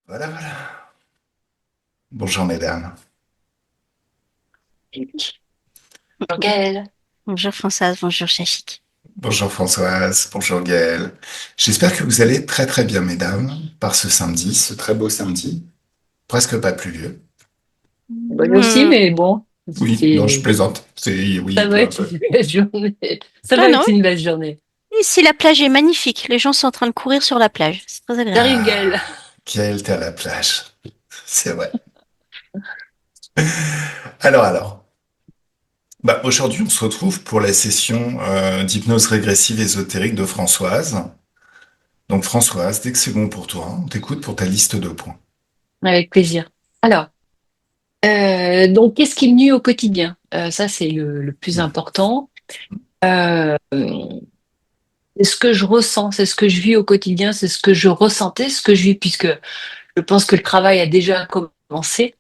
Voilà, voilà. Bonjour mesdames. Bonjour Gaëlle. Bonjour Françoise, bonjour Chachik. Bonjour Françoise. Bonjour Gaëlle. J'espère que vous allez très très bien mesdames par ce samedi, ce très beau samedi, presque pas pluvieux. Bah, lui aussi, mais bon, Oui, non, je c'est, plaisante. C'est oui, ça peu va un être peu. une belle journée. Ça Ah va non, être une belle journée. ici la plage est magnifique. Les gens sont en train de courir sur la plage. C'est très agréable. J'arrive Ah, Gaëlle. Gaëlle, t'es à la plage. C'est vrai. Alors. Bah, aujourd'hui, on se retrouve pour la session d'hypnose régressive ésotérique de Françoise. Donc Françoise, dès que c'est bon pour toi, on t'écoute pour ta liste de points. Avec plaisir. Alors, donc, qu'est-ce qui me nuit au quotidien? Ça, c'est le plus important. Euh, c'est ce que je ressens, c'est ce que je vis au quotidien, c'est ce que je ressentais, ce que je vis, puisque je pense que le travail a déjà commencé.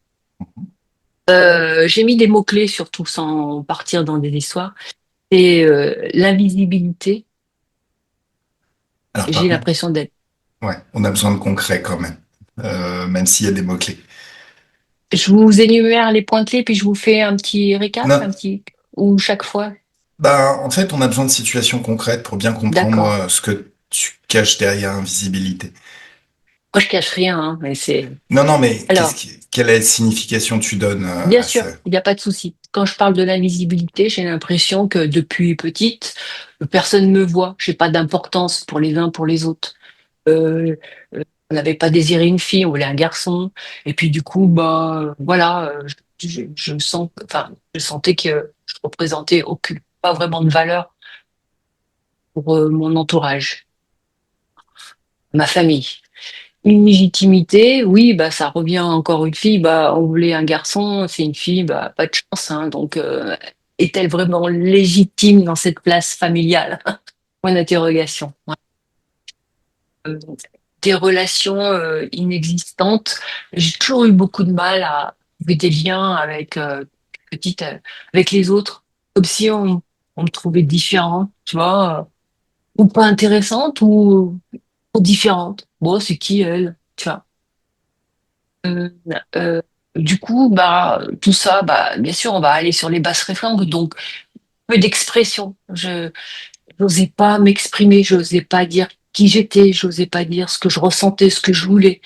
J'ai mis des mots-clés, surtout sans partir dans des histoires. C'est l'invisibilité. Alors par J'ai contre, l'impression d'être. ouais, on a besoin de concret quand même s'il y a des mots-clés. Je vous énumère les points clés, puis je vous fais un petit récap, Non, un petit, ou chaque fois. bah, en fait, on a besoin de situations concrètes pour bien comprendre D'accord. ce que tu caches derrière invisibilité. Moi, je cache rien, hein, mais c'est. Non, mais Alors, quelle est la signification tu donnes bien à sûr, ça? il n'y a pas de souci. Quand je parle de l'invisibilité, j'ai l'impression que depuis petite, personne ne me voit. J'ai pas d'importance pour les uns, pour les autres. Euh, on n'avait pas désiré une fille, on voulait un garçon. Et puis du coup, bah voilà, je sens, enfin, je sentais que je représentais aucune, pas vraiment de valeur pour mon entourage, ma famille. Une légitimité, oui, bah ça revient encore une fille, bah on voulait un garçon, c'est une fille, bah pas de chance, hein. Donc est-elle vraiment légitime dans cette place familiale? Point d'interrogation. Ouais. Euh, des relations inexistantes. J'ai toujours eu beaucoup de mal à trouver des liens avec petite avec les autres, comme si on me trouvait différente, tu vois, ou pas intéressante ou différente. Bon, c'est qui elle, tu vois? Euh, euh, du coup, bah tout ça, bah bien sûr, on va aller sur les basses fréquences, donc peu d'expression. Je n'osais pas m'exprimer, je n'osais pas dire qui j'étais, je n'osais pas dire ce que je ressentais, ce que je voulais,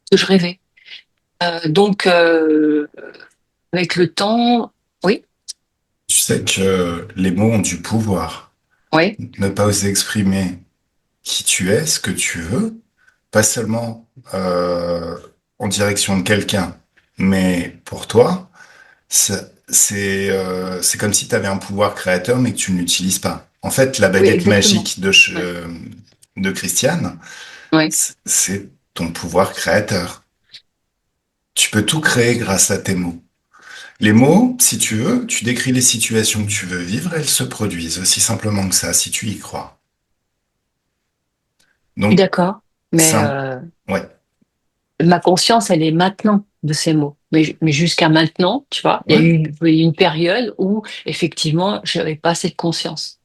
ce que je rêvais. Donc, avec le temps, oui, Tu sais que les mots ont du pouvoir. oui, Ne pas oser exprimer qui tu es, ce que tu veux, pas seulement en direction de quelqu'un, mais pour toi, c'est comme si tu avais un pouvoir créateur, mais que tu ne l'utilises pas. En fait, la oui, baguette exactement. magique Ouais, de Christiane, ouais. c'est ton pouvoir créateur. Tu peux tout créer grâce à tes mots. Les mots, si tu veux, tu décris les situations que tu veux vivre, elles se produisent, aussi simplement que ça, si tu y crois. Je suis Donc, d'accord, c'est mais ouais. ma conscience, elle est maintenant de ces mots. Mais jusqu'à maintenant, tu vois, il y a Ouais. eu une période où, effectivement, je n'avais pas cette conscience.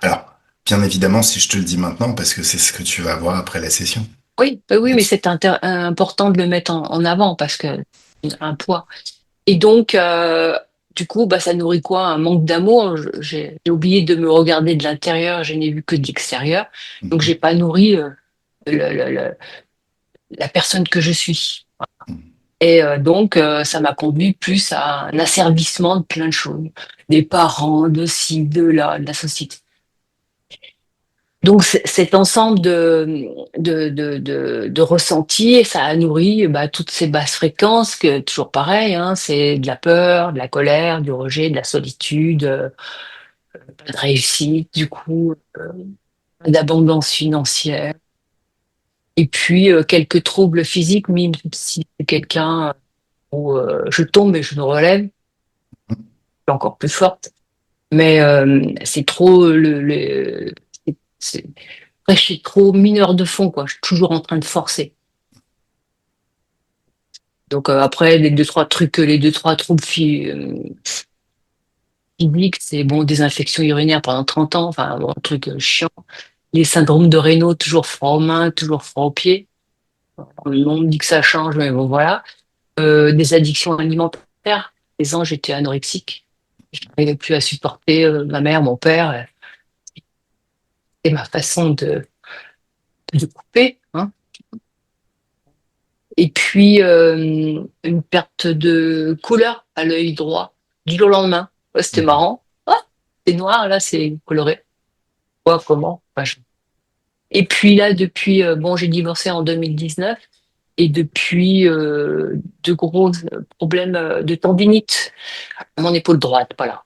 Alors, bien évidemment, si je te le dis maintenant, parce que c'est ce que tu vas voir après la session. Oui, oui, Bien mais sûr. c'est important de le mettre en avant parce que c'est un poids. Et donc, du coup, bah, ça nourrit quoi? Un manque d'amour. J'ai oublié de me regarder de l'intérieur, je n'ai vu que de l'extérieur. Donc, Mhm. j'ai pas nourri le- le- le- la personne que je suis. Mhm. Et donc, ça m'a conduit plus à un asservissement de plein de choses, des parents, de ci, de là, de la société. Donc, cet ensemble de ressentis, ça a nourri bah, toutes ces basses fréquences, que toujours pareil, hein, c'est de la peur, de la colère, du rejet, de la solitude, pas de réussite, du coup, pas d'abondance financière. Et puis, quelques troubles physiques, même si c'est quelqu'un où je tombe et je me relève, je suis encore plus forte. Mais c'est trop c'est après, je suis trop mineur de fond, quoi. Je suis toujours en train de forcer. Donc après, les deux, trois troubles physiques, c'est bon, des infections urinaires pendant 30 ans, enfin, bon, un truc chiant. Les syndromes de Raynaud, toujours froid aux mains, toujours froid aux pieds. On me dit que ça change, mais bon, voilà. Des addictions alimentaires. Les ans, j'étais anorexique. Je n'arrivais plus à supporter ma mère, mon père, et ma façon de couper, hein. Et puis, une perte de couleur à l'œil droit du jour au lendemain. Ouais, c'était Mhm. marrant. Ah, c'est noir, là, c'est coloré. Quoi, comment? Enfin, et puis là, depuis, bon, j'ai divorcé en 2019 et depuis, de gros problèmes de tendinite à mon épaule droite, voilà.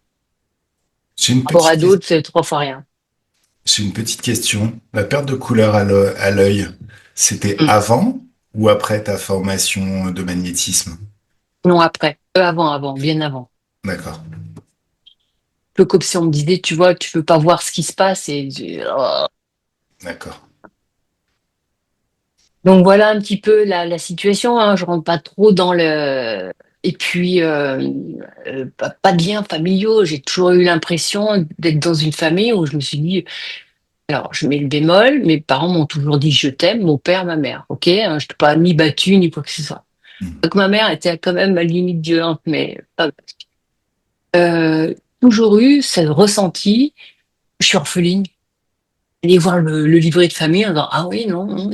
J'ai une Par rapport petite, à ques- d'autres, c'est trois fois rien. j'ai une petite question. La perte de couleur à l'œil, c'était Mm. avant ou après ta formation de magnétisme? Non, après. Avant, bien avant. D'accord, Peu comme si on me disait, tu vois, tu veux pas voir ce qui se passe et oh. d'accord. Donc voilà un petit peu la situation, hein. Je rentre pas trop dans le. Et puis, pas de liens familiaux. J'ai toujours eu l'impression d'être dans une famille où je me suis dit, alors je mets le bémol, mes parents m'ont toujours dit je t'aime, mon père, ma mère, ok, hein, je t'ai pas ni battu ni quoi que ce soit. Mhm. Donc ma mère était quand même à la limite violente, mais pas. Euh, Toujours eu ce ressenti, je suis orpheline. Aller voir le livret de famille en disant, ah oui, non, non,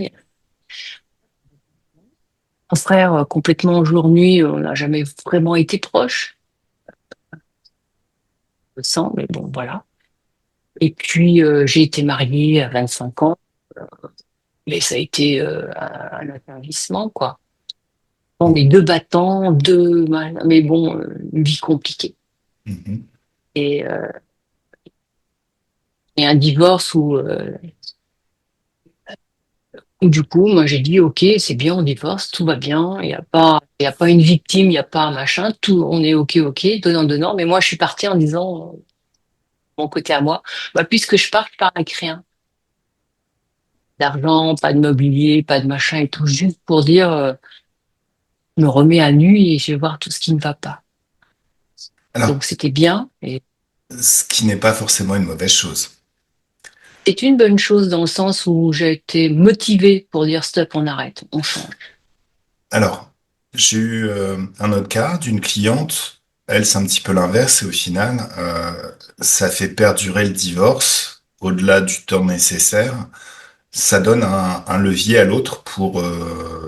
mon frère, complètement jour-nuit, on n'a jamais vraiment été proches, je sens, mais bon, voilà. Et puis, j'ai été mariée à 25 ans, mais ça a été un attendrissement, quoi. On est deux battants, mais bon, une vie compliquée. Mhm. Et, et un divorce où du coup, moi j'ai dit, ok, c'est bien, on divorce, tout va bien, il y a pas une victime, il n'y a pas un machin, tout, on est ok, ok, donnant, donnant. Mais moi, je suis partie en disant, mon côté à moi, bah, puisque je pars avec rien. D'argent, pas de mobilier, pas de machin et tout, juste pour dire, je me remets à nu et je vais voir tout ce qui ne va pas. Alors, Donc c'était bien et ce qui n'est pas forcément une mauvaise chose. c'est une bonne chose dans le sens où j'ai été motivée pour dire stop, on arrête, on change. Alors, j'ai eu un autre cas d'une cliente. Elle, c'est un petit peu l'inverse et au final, ça fait perdurer le divorce au-delà du temps nécessaire. Ça donne un levier à l'autre pour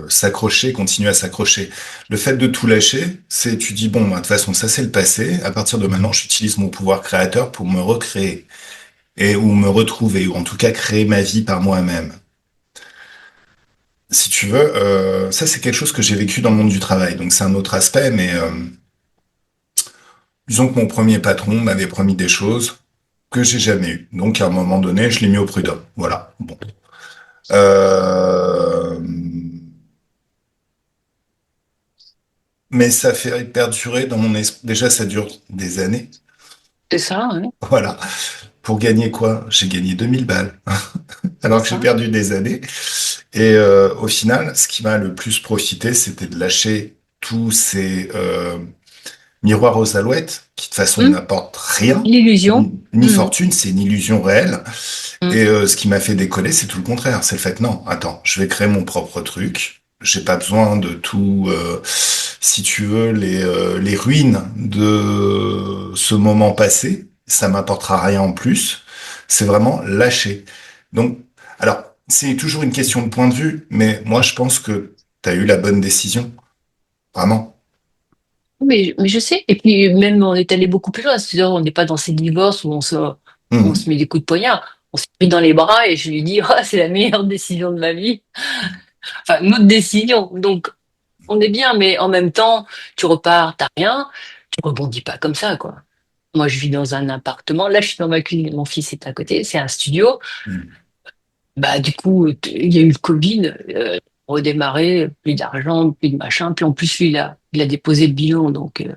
s'accrocher, continuer à s'accrocher. Le fait de tout lâcher, c'est tu dis bon, bah, de toute façon, ça c'est le passé. À partir de maintenant, j'utilise mon pouvoir créateur pour me recréer et ou me retrouver ou en tout cas créer ma vie par moi-même. Si tu veux, ça c'est quelque chose que j'ai vécu dans le monde du travail. Donc c'est un autre aspect, mais disons que mon premier patron m'avait promis des choses que j'ai jamais eues. Donc à un moment donné, je l'ai mis au prud'homme. Voilà. Bon. Euh, Mais ça fait perdurer dans mon esprit. Déjà, ça dure des années. C'est ça, hein, Voilà. Pour gagner quoi? J'ai gagné 2000 balles. c'est Alors que j'ai ça. perdu des années. Et au final, ce qui m'a le plus profité, c'était de lâcher tous ces miroirs aux alouettes, qui de toute façon Hum, n'apportent rien, L'illusion. ni Hum, fortune, c'est une illusion réelle. hum. Et ce qui m'a fait décoller, c'est tout le contraire. C'est le fait, non, attends, je vais créer mon propre truc. J'ai pas besoin de tout, si tu veux, les ruines de ce moment passé. Ça m'apportera rien en plus. C'est vraiment lâcher. Donc, alors, c'est toujours une question de point de vue, mais moi, je pense que tu as eu la bonne décision. Vraiment. Mais je sais. Et puis même on est allé beaucoup plus loin. C'est-à-dire on n'est pas dans ces divorces où on Mhm. se met des coups de poignard. On s'est pris dans les bras et je lui dis, oh, c'est la meilleure décision de ma vie. Enfin, notre décision. Donc on est bien, mais en même temps, tu repars, t'as rien, tu rebondis pas comme ça, quoi. Moi, je vis dans un appartement. Là, je suis dans ma cuisine. Mon fils est à côté. C'est un studio. Mhm. Bah, du coup, il y a eu le Covid, redémarrer, plus d'argent, plus de machin. Puis en plus, lui, il a déposé le bilan. Donc, il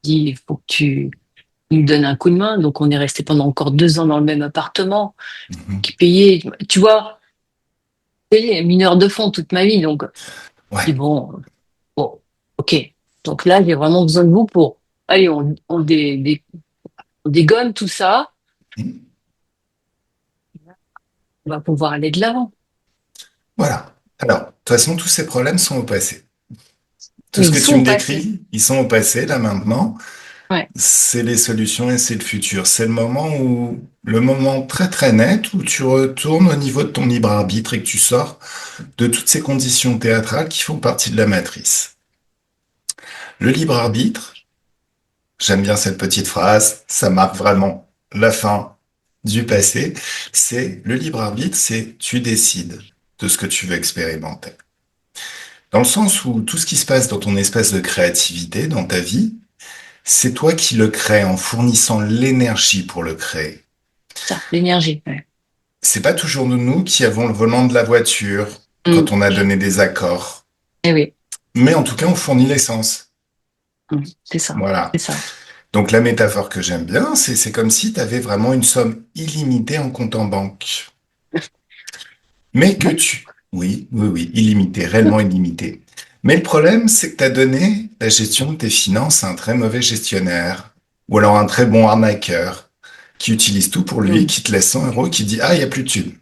dit, il faut que tu nous donnes un coup de main. Donc, on est resté pendant encore 2 ans dans le même appartement, Mhm. qui payait, tu vois, payé mineur de fonds toute ma vie. Donc, je dis, Ouais. bon, ok. Donc là, j'ai vraiment besoin de vous pour, allez, on dégomme tout ça. Mhm. On va pouvoir aller de l'avant. Voilà. Alors, façon, tous ces problèmes sont au passé. Tout Mais ce ils que tu sont me passés. décris, ils sont au passé, là maintenant. Ouais, C'est les solutions et c'est le futur. C'est le moment très très net où tu retournes au niveau de ton libre arbitre et que tu sors de toutes ces conditions théâtrales qui font partie de la matrice. Le libre arbitre, j'aime bien cette petite phrase, ça marque vraiment la fin du passé. C'est le libre arbitre, c'est tu décides de ce que tu veux expérimenter. Dans le sens où tout ce qui se passe dans ton espace de créativité, dans ta vie, c'est toi qui le crées en fournissant l'énergie pour le créer. ça, l'énergie. Ouais. C'est pas toujours nous qui avons le volant de la voiture Mm. quand on a donné des accords, Eh oui, mais en tout cas, on fournit l'essence. c'est ça, c'est Voilà. ça. Donc la métaphore que j'aime bien, c'est comme si tu avais vraiment une somme illimitée en compte en banque. Mais que Bon. tu... Oui, oui, oui, illimité, réellement illimité. Mais le problème, c'est que tu as donné la gestion de tes finances à un très mauvais gestionnaire, ou alors un très bon arnaqueur, qui utilise tout pour lui, Mm. qui te laisse 100 euros, qui dit, ah, il n'y a plus de thunes.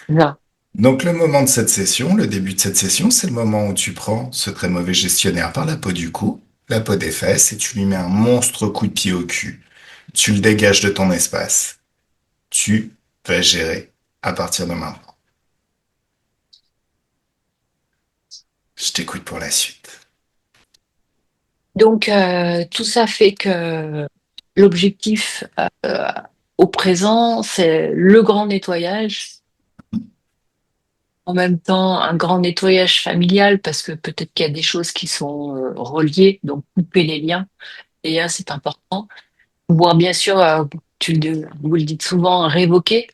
C'est ça. Donc le moment de cette session, le début de cette session, c'est le moment où tu prends ce très mauvais gestionnaire par la peau du cou, la peau des fesses, et tu lui mets un monstre coup de pied au cul. Tu le dégages de ton espace. Tu vas gérer à partir de maintenant. Je t'écoute pour la suite. Donc, tout ça fait que l'objectif au présent, c'est le grand nettoyage. En même temps, un grand nettoyage familial, parce que peut-être qu'il y a des choses qui sont reliées, donc couper les liens. Les liens, c'est important. Voire bien sûr, vous le dites souvent, révoquer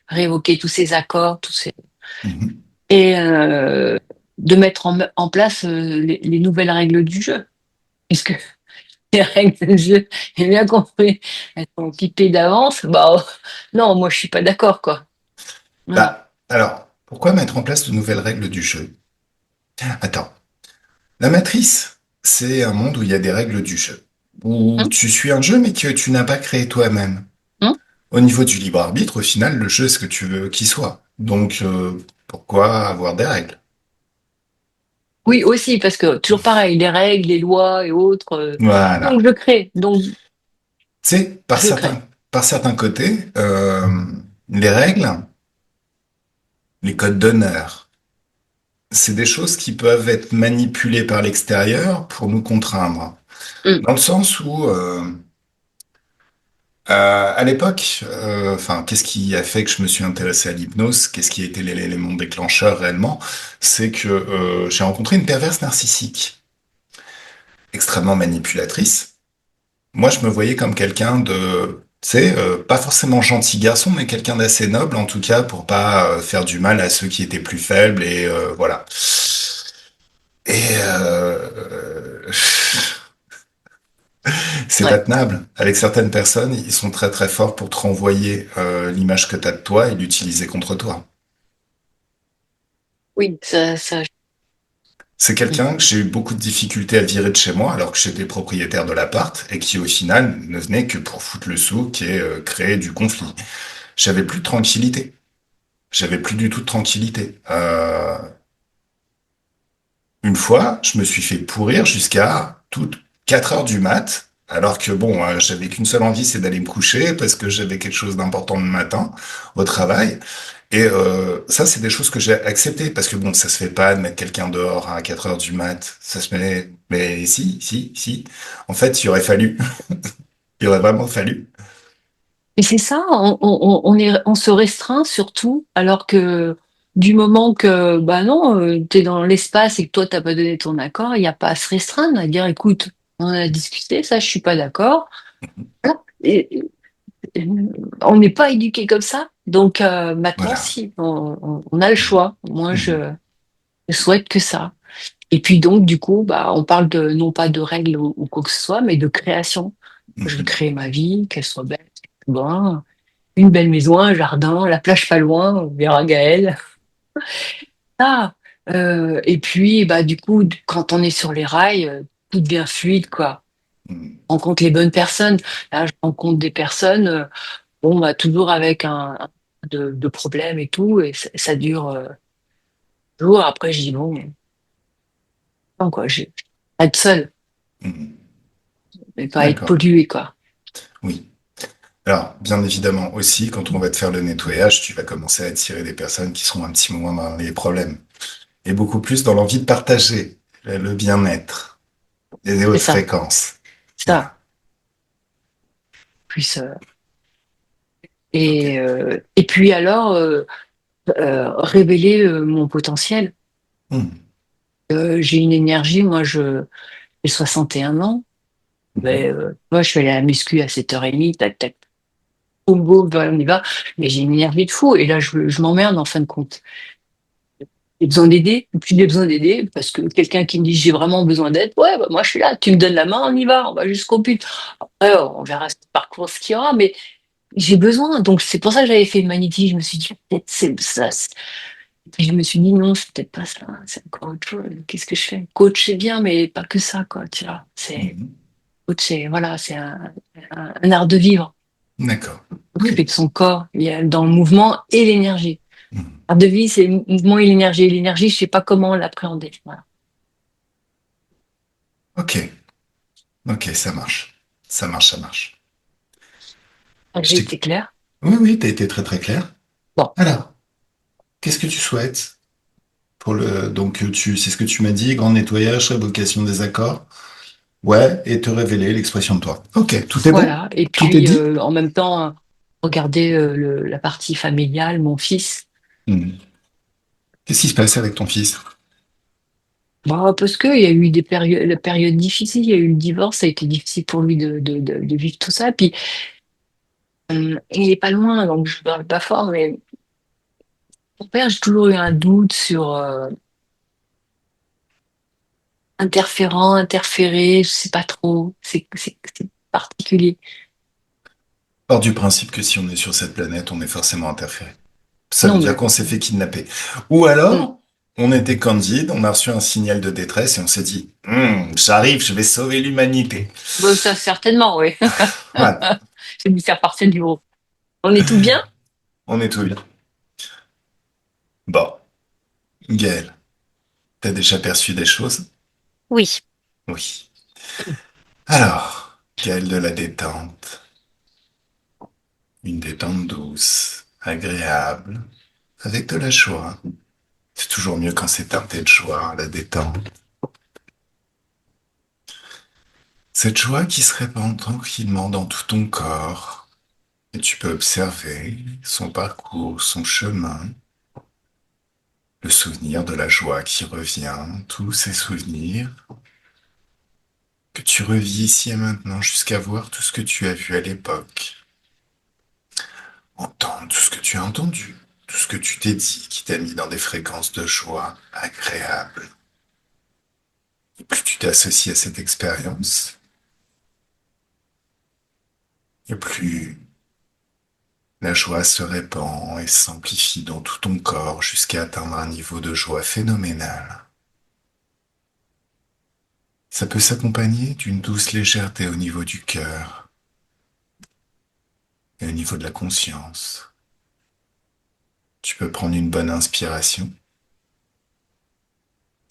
tous ces accords, Mhm. et de mettre en place les nouvelles règles du jeu. Puisque les règles du jeu, j'ai bien compris, elles sont pipées d'avance. Bah, non, moi, je suis pas d'accord, quoi. Non. Bah, alors, pourquoi mettre en place de nouvelles règles du jeu? Attends, la matrice, c'est un monde où il y a des règles du jeu, où Hum, tu suis un jeu mais que tu n'as pas créé toi-même. hum. Au niveau du libre arbitre, au final, le jeu est ce que tu veux qu'il soit. Donc, pourquoi avoir des règles? Oui, aussi, parce que toujours pareil, les règles, les lois et autres. Donc, Voilà. je crée. Donc, Tu sais, je crée. par certains côtés, les règles, les codes d'honneur, c'est des choses qui peuvent être manipulées par l'extérieur pour nous contraindre. Hum, Dans le sens où, à l'époque, enfin, qu'est-ce qui a fait que je me suis intéressé à l'hypnose? Qu'est-ce qui a été l'élément déclencheur réellement? C'est que j'ai rencontré une perverse narcissique, extrêmement manipulatrice. Moi, je me voyais comme quelqu'un de, tu sais, pas forcément gentil garçon, mais quelqu'un d'assez noble, en tout cas, pour pas faire du mal à ceux qui étaient plus faibles, et voilà. Et c'est pas ouais. tenable. Avec certaines personnes, ils sont très très forts pour te renvoyer l'image que tu as de toi et l'utiliser contre toi. Oui, ça. C'est Hum. quelqu'un que j'ai eu beaucoup de difficultés à virer de chez moi alors que j'étais propriétaire de l'appart et qui au final ne venait que pour foutre le souk et créer du conflit. J'avais plus de tranquillité. J'avais plus du tout de tranquillité. Une fois, je me suis fait pourrir jusqu'à toutes 4 heures du mat, alors que bon, j'avais qu'une seule envie, c'est d'aller me coucher parce que j'avais quelque chose d'important le matin au travail. Et ça, c'est des choses que j'ai acceptées parce que bon, ça se fait pas de mettre quelqu'un dehors à 4 heures du mat. Ça se met, mais si, si, si. En fait, il aurait fallu, il aurait vraiment fallu. Et c'est ça, on se restreint surtout, alors que du moment que, bah non, tu es dans l'espace et que toi, t'as pas donné ton accord, il n'y a pas à se restreindre, à dire, écoute, on a discuté, ça, je suis pas d'accord. Voilà. Et on n'est pas éduqué comme ça. Donc maintenant, Voilà. si, on a le choix. Moi, Mhm. je souhaite que ça. Et puis donc, du coup, bah, on parle de non pas de règles ou quoi que ce soit, mais de création. Je Mhm. crée ma vie, qu'elle soit belle, bon, une belle maison, un jardin, la plage pas loin, on verra Gaël. Ah, et puis, bah, du coup, quand on est sur les rails, tout devient fluide, quoi. Mhm. On rencontre les bonnes personnes. Là, je rencontre des personnes, bon, bah, toujours avec de problèmes et tout, et ça dure. jour, après, je dis bon, non, quoi, je être seule, Mhm. mais pas être D'accord. polluée, quoi. Oui. Alors, bien évidemment aussi, quand on va te faire le nettoyage, tu vas commencer à attirer des personnes qui seront un petit moins dans les problèmes et beaucoup plus dans l'envie de partager le bien-être et les C'est hautes ça, fréquences. ça. Voilà. Plus, Ok. et puis alors, révéler mon potentiel. Mhm. J'ai une énergie, moi, j'ai 61 ans. Mhm. Mais, moi, je fais la muscu à 7h30, tac, tac, boum, boum, on y va. Mais j'ai une énergie de fou. Et là, je m'emmerde en fin de compte. J'ai besoin d'aider, et puis j'ai besoin d'aider, parce que quelqu'un qui me dit j'ai vraiment besoin d'aide, ouais, bah, moi je suis là, tu me donnes la main, on y va, on va jusqu'au but. Après, on verra ce parcours, ce qu'il y aura, mais j'ai besoin. Donc c'est pour ça que j'avais fait Humanity. Je me suis dit, peut-être c'est ça. Puis je me suis dit, non, c'est peut-être pas ça, c'est encore autre chose. Qu'est-ce que je fais? Coach, c'est bien, mais pas que ça, quoi, tu vois. Mhm. Coach, voilà, c'est un art de vivre. D'accord. Occuper Oui. de son corps, il y a dans le mouvement et l'énergie. Mhm. Art de vie, c'est le mouvement et l'énergie. Et l'énergie, je sais pas comment l'appréhender. Voilà. Ok. Ok, ça marche. Ça marche, ça marche. Je J'ai t'éc- été claire. Oui, oui, t'as été très très clair. Bon, Alors, qu'est-ce que tu souhaites pour le... Donc, c'est ce que tu m'as dit, grand nettoyage, révocation des accords. Ouais, et te révéler l'expression de toi. Ok, tout est bon? voilà. Et Tout est puis, dit? en même temps, regarder la partie familiale, mon fils. Mhm. Qu'est-ce qui se passe avec ton fils? Bah, parce qu'il y a eu des périodes difficiles. Il y a eu le divorce, ça a été difficile pour lui de vivre tout ça. Puis, il est pas loin, donc je parle pas fort, mais mon père, j'ai toujours eu un doute sur interférent, interféré, je sais pas trop. C'est particulier. Hors du principe que si on est sur cette planète, on est forcément interféré. Ça veut Non, dire mais qu'on s'est fait kidnapper. Ou mm, alors, on était candide, on a reçu un signal de détresse et on s'est dit, j'arrive, je vais sauver l'humanité. bon, ça certainement, oui. Voilà, Je vais lui faire partie du groupe. On est tout bien? on est tout bien. Bon, Gaël, t'as déjà perçu des choses? Oui, Oui. Alors, Gaël de la détente. Une détente douce, agréable, avec de la joie. C'est toujours mieux quand c'est teinté de joie, la détente. Cette joie qui se répand tranquillement dans tout ton corps. Et tu peux observer son parcours, son chemin, le souvenir de la joie qui revient, tous ces souvenirs que tu revis ici et maintenant jusqu'à voir tout ce que tu as vu à l'époque, entendre tout ce que tu as entendu, tout ce que tu t'es dit qui t'a mis dans des fréquences de joie agréables. Et plus tu t'associes à cette expérience, et plus la joie se répand et s'amplifie dans tout ton corps jusqu'à atteindre un niveau de joie phénoménal. Ça peut s'accompagner d'une douce légèreté au niveau du cœur et au niveau de la conscience. Tu peux prendre une bonne inspiration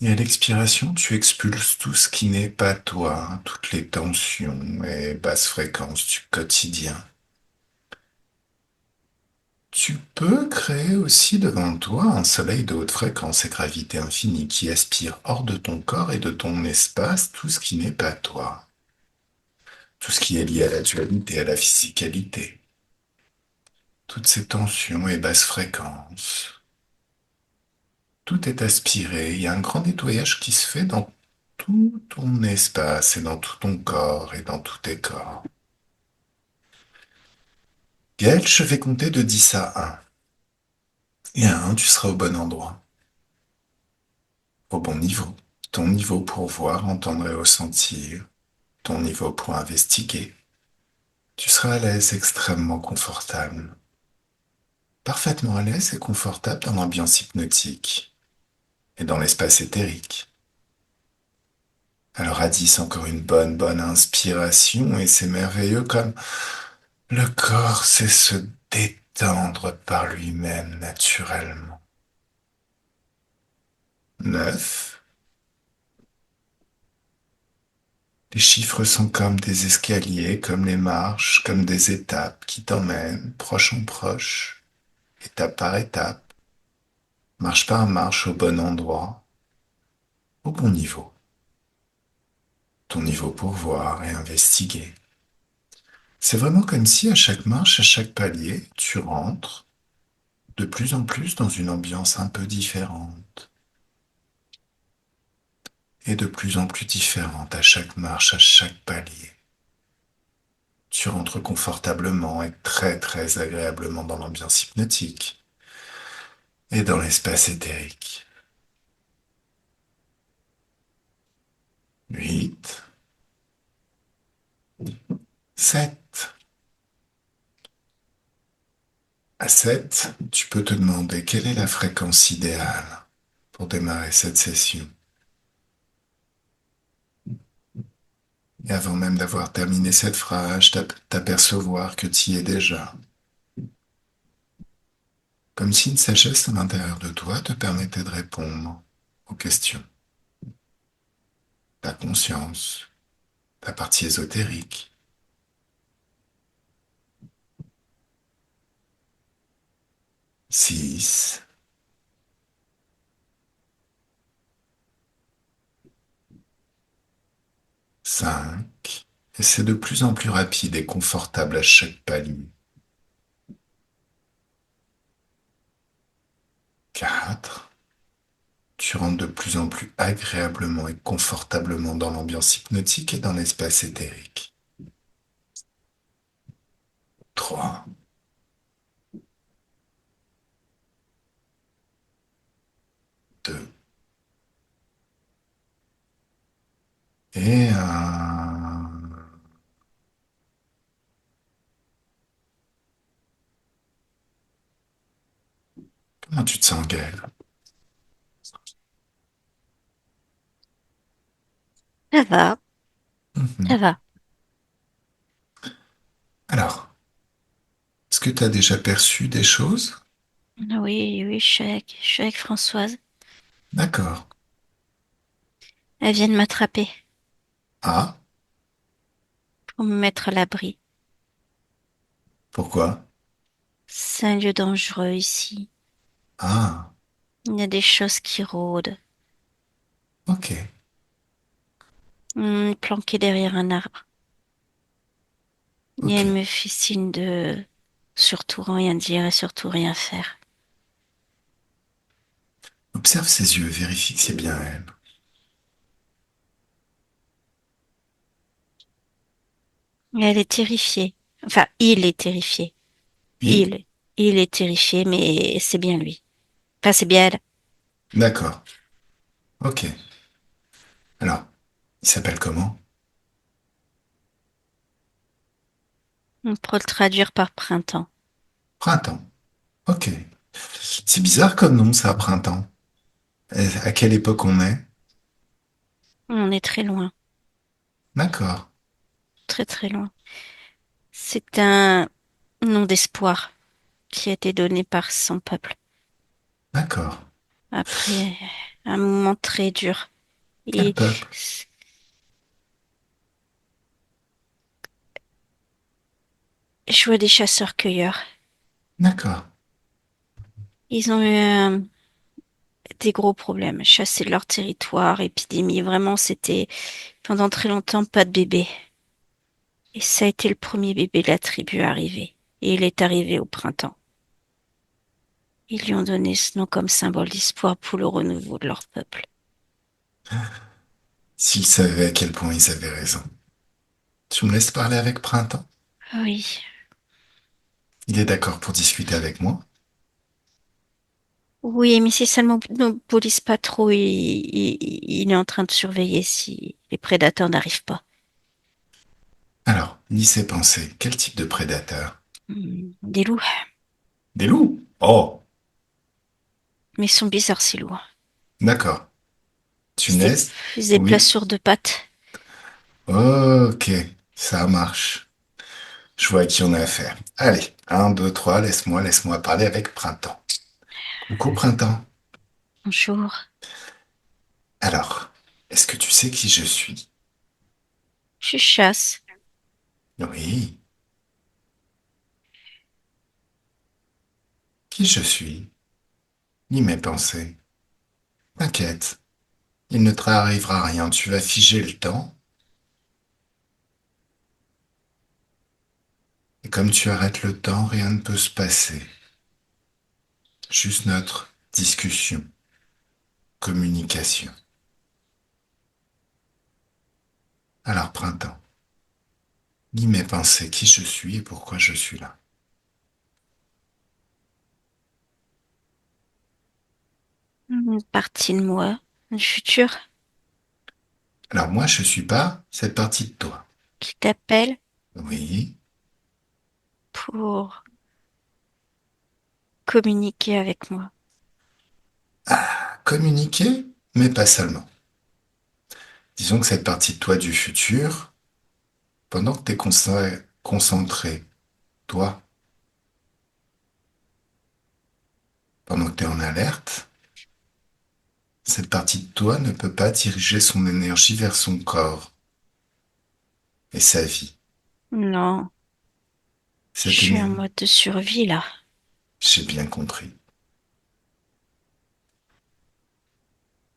et à l'expiration, tu expulses tout ce qui n'est pas toi, toutes les tensions et basses fréquences du quotidien. Tu peux créer aussi devant toi un soleil de haute fréquence et gravité infinie qui aspire hors de ton corps et de ton espace tout ce qui n'est pas toi, tout ce qui est lié à la dualité, à la physicalité, toutes ces tensions et basses fréquences. Tout est aspiré, il y a un grand nettoyage qui se fait dans tout ton espace et dans tout ton corps et dans tous tes corps. Gaël, je vais compter de 10 à 1. Et à 1, tu seras au bon endroit, au bon niveau. Ton niveau pour voir, entendre et ressentir. Ton niveau pour investiguer. Tu seras à l'aise, extrêmement confortable. Parfaitement à l'aise et confortable dans l'ambiance hypnotique et dans l'espace éthérique. Alors à 10, encore une bonne inspiration et c'est merveilleux comme le corps sait se détendre par lui-même naturellement. 9. Les chiffres sont comme des escaliers, comme les marches, comme des étapes qui t'emmènent proche en proche, étape par étape, marche par marche au bon endroit, au bon niveau. Ton niveau pour voir et investiguer. C'est vraiment comme si à chaque marche, à chaque palier, tu rentres de plus en plus dans une ambiance un peu différente et de plus en plus différente à chaque marche, à chaque palier. Tu rentres confortablement et très très agréablement dans l'ambiance hypnotique et dans l'espace éthérique. 8, 7. À 7, tu peux te demander quelle est la fréquence idéale pour démarrer cette session. Et avant même d'avoir terminé cette phrase, t'apercevoir que tu y es déjà. Comme si une sagesse à l'intérieur de toi te permettait de répondre aux questions. Ta conscience, ta partie ésotérique. 6, 5. Et c'est de plus en plus rapide et confortable à chaque palier. 4. Tu rentres de plus en plus agréablement et confortablement dans l'ambiance hypnotique et dans l'espace éthérique. 3, 2, et 1. Comment tu te sens, Gaël? Ça va, ça Mhm. va. Alors, est-ce que tu as déjà perçu des choses? Oui, oui, je suis avec Françoise. D'accord. Elle vient de m'attraper Ah, pour me mettre à l'abri. pourquoi? C'est un lieu dangereux ici. Ah, Il y a des choses qui rôdent. ok, Planquée derrière un arbre. Et ok. elle me fait signe de surtout rien dire et surtout rien faire. Observe ses yeux, vérifie que c'est bien elle. Et elle est terrifiée. Enfin, il est terrifié. Oui, Il, il est terrifié, mais c'est bien lui. Enfin, c'est bien elle. d'accord. Ok. Alors, il s'appelle comment? On pourrait le traduire par printemps. Printemps. Ok. C'est bizarre comme nom, ça, printemps. À quelle époque on est? On est très loin, D'accord, très très loin. C'est un nom d'espoir qui a été donné par son peuple d'accord. après un moment très dur. Quel Et peuple? je vois des chasseurs-cueilleurs. D'accord, Ils ont eu des gros problèmes, chasser de leur territoire, épidémie. Vraiment, c'était pendant très longtemps pas de bébé. Et ça a été le premier bébé de la tribu arrivé. Et il est arrivé au printemps. Ils lui ont donné ce nom comme symbole d'espoir pour le renouveau de leur peuple. s'ils savaient à quel point ils avaient raison. Tu me laisses parler avec Printemps? Oui, Il est d'accord pour discuter avec moi? oui, mais si ça ne monopolise pas trop, il est en train de surveiller si les prédateurs n'arrivent pas. Alors, lis ses pensées. Quel type de prédateur? Des loups, Des loups? Oh, mais ils sont bizarres ces loups. d'accord. Tu me laisses? Ils se déplacent Oui. sur deux pattes. Ok, ça marche. Je vois à qui on a affaire. Allez, un, deux, trois, laisse-moi parler avec Printemps. Coucou Printemps. Bonjour. Alors, est-ce que tu sais qui je suis? Je chasse. Oui, qui je suis? Ni mes pensées. T'inquiète, il ne te arrivera rien. Tu vas figer le temps. Et comme tu arrêtes le temps, rien ne peut se passer. Juste notre discussion, communication. Alors, printemps, lis mes pensées, qui je suis et pourquoi je suis là. Une partie de moi, du futur, Alors moi, je suis pas cette partie de toi. qui t'appelle Oui, pour communiquer avec moi. communiquer, mais pas seulement. Disons que cette partie de toi du futur, pendant que tu es concentré, toi, pendant que tu es en alerte, cette partie de toi ne peut pas diriger son énergie vers son corps et sa vie. Non, je Cette suis en énergie, mode de survie là. j'ai bien compris.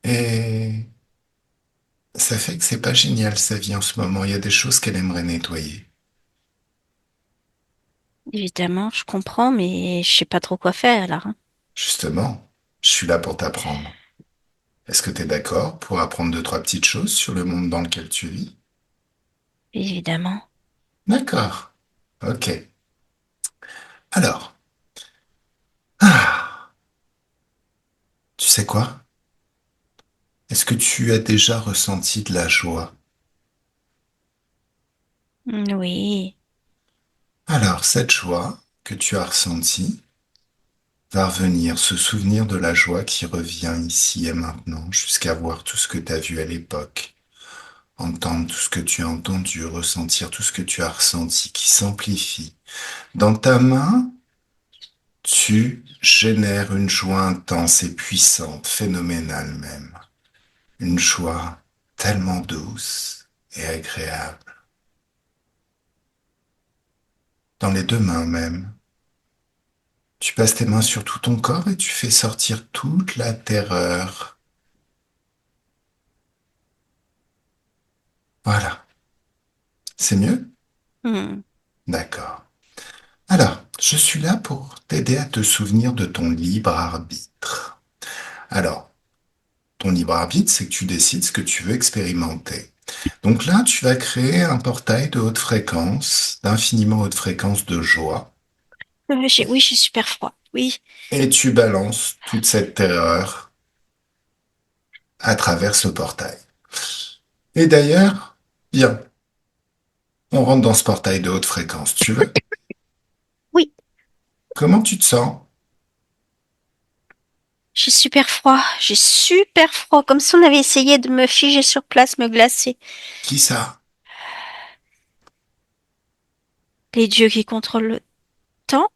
Et ça fait que c'est pas génial sa vie en ce moment. Il y a des choses qu'elle aimerait nettoyer. Évidemment, je comprends, mais je sais pas trop quoi faire là, hein. Justement, je suis là pour t'apprendre. Est-ce que tu es d'accord pour apprendre deux, trois petites choses sur le monde dans lequel tu vis? Évidemment. D'accord. Ok. Alors, ah, tu sais quoi? Est-ce que tu as déjà ressenti de la joie? Oui. Alors, cette joie que tu as ressentie va revenir, se souvenir de la joie qui revient ici et maintenant, jusqu'à voir tout ce que tu as vu à l'époque, entendre tout ce que tu as entendu, ressentir tout ce que tu as ressenti, qui s'amplifie. Dans ta main, tu génères une joie intense et puissante, phénoménale même. Une joie tellement douce et agréable. Dans les deux mains même. Tu passes tes mains sur tout ton corps et tu fais sortir toute la terreur. Voilà. C'est mieux? Hmm. D'accord. Alors, je suis là pour t'aider à te souvenir de ton libre arbitre. Alors, ton libre arbitre, c'est que tu décides ce que tu veux expérimenter. Donc là, tu vas créer un portail de haute fréquence, d'infiniment haute fréquence de joie, Oui, j'ai super froid. Oui. et tu balances toute cette terreur à travers ce portail. Et d'ailleurs, bien, on rentre dans ce portail de haute fréquence, tu veux? Oui, Comment tu te sens? j'ai super froid. J'ai super froid. Comme si on avait essayé de me figer sur place, me glacer. Qui ça? Les dieux qui contrôlent le temps?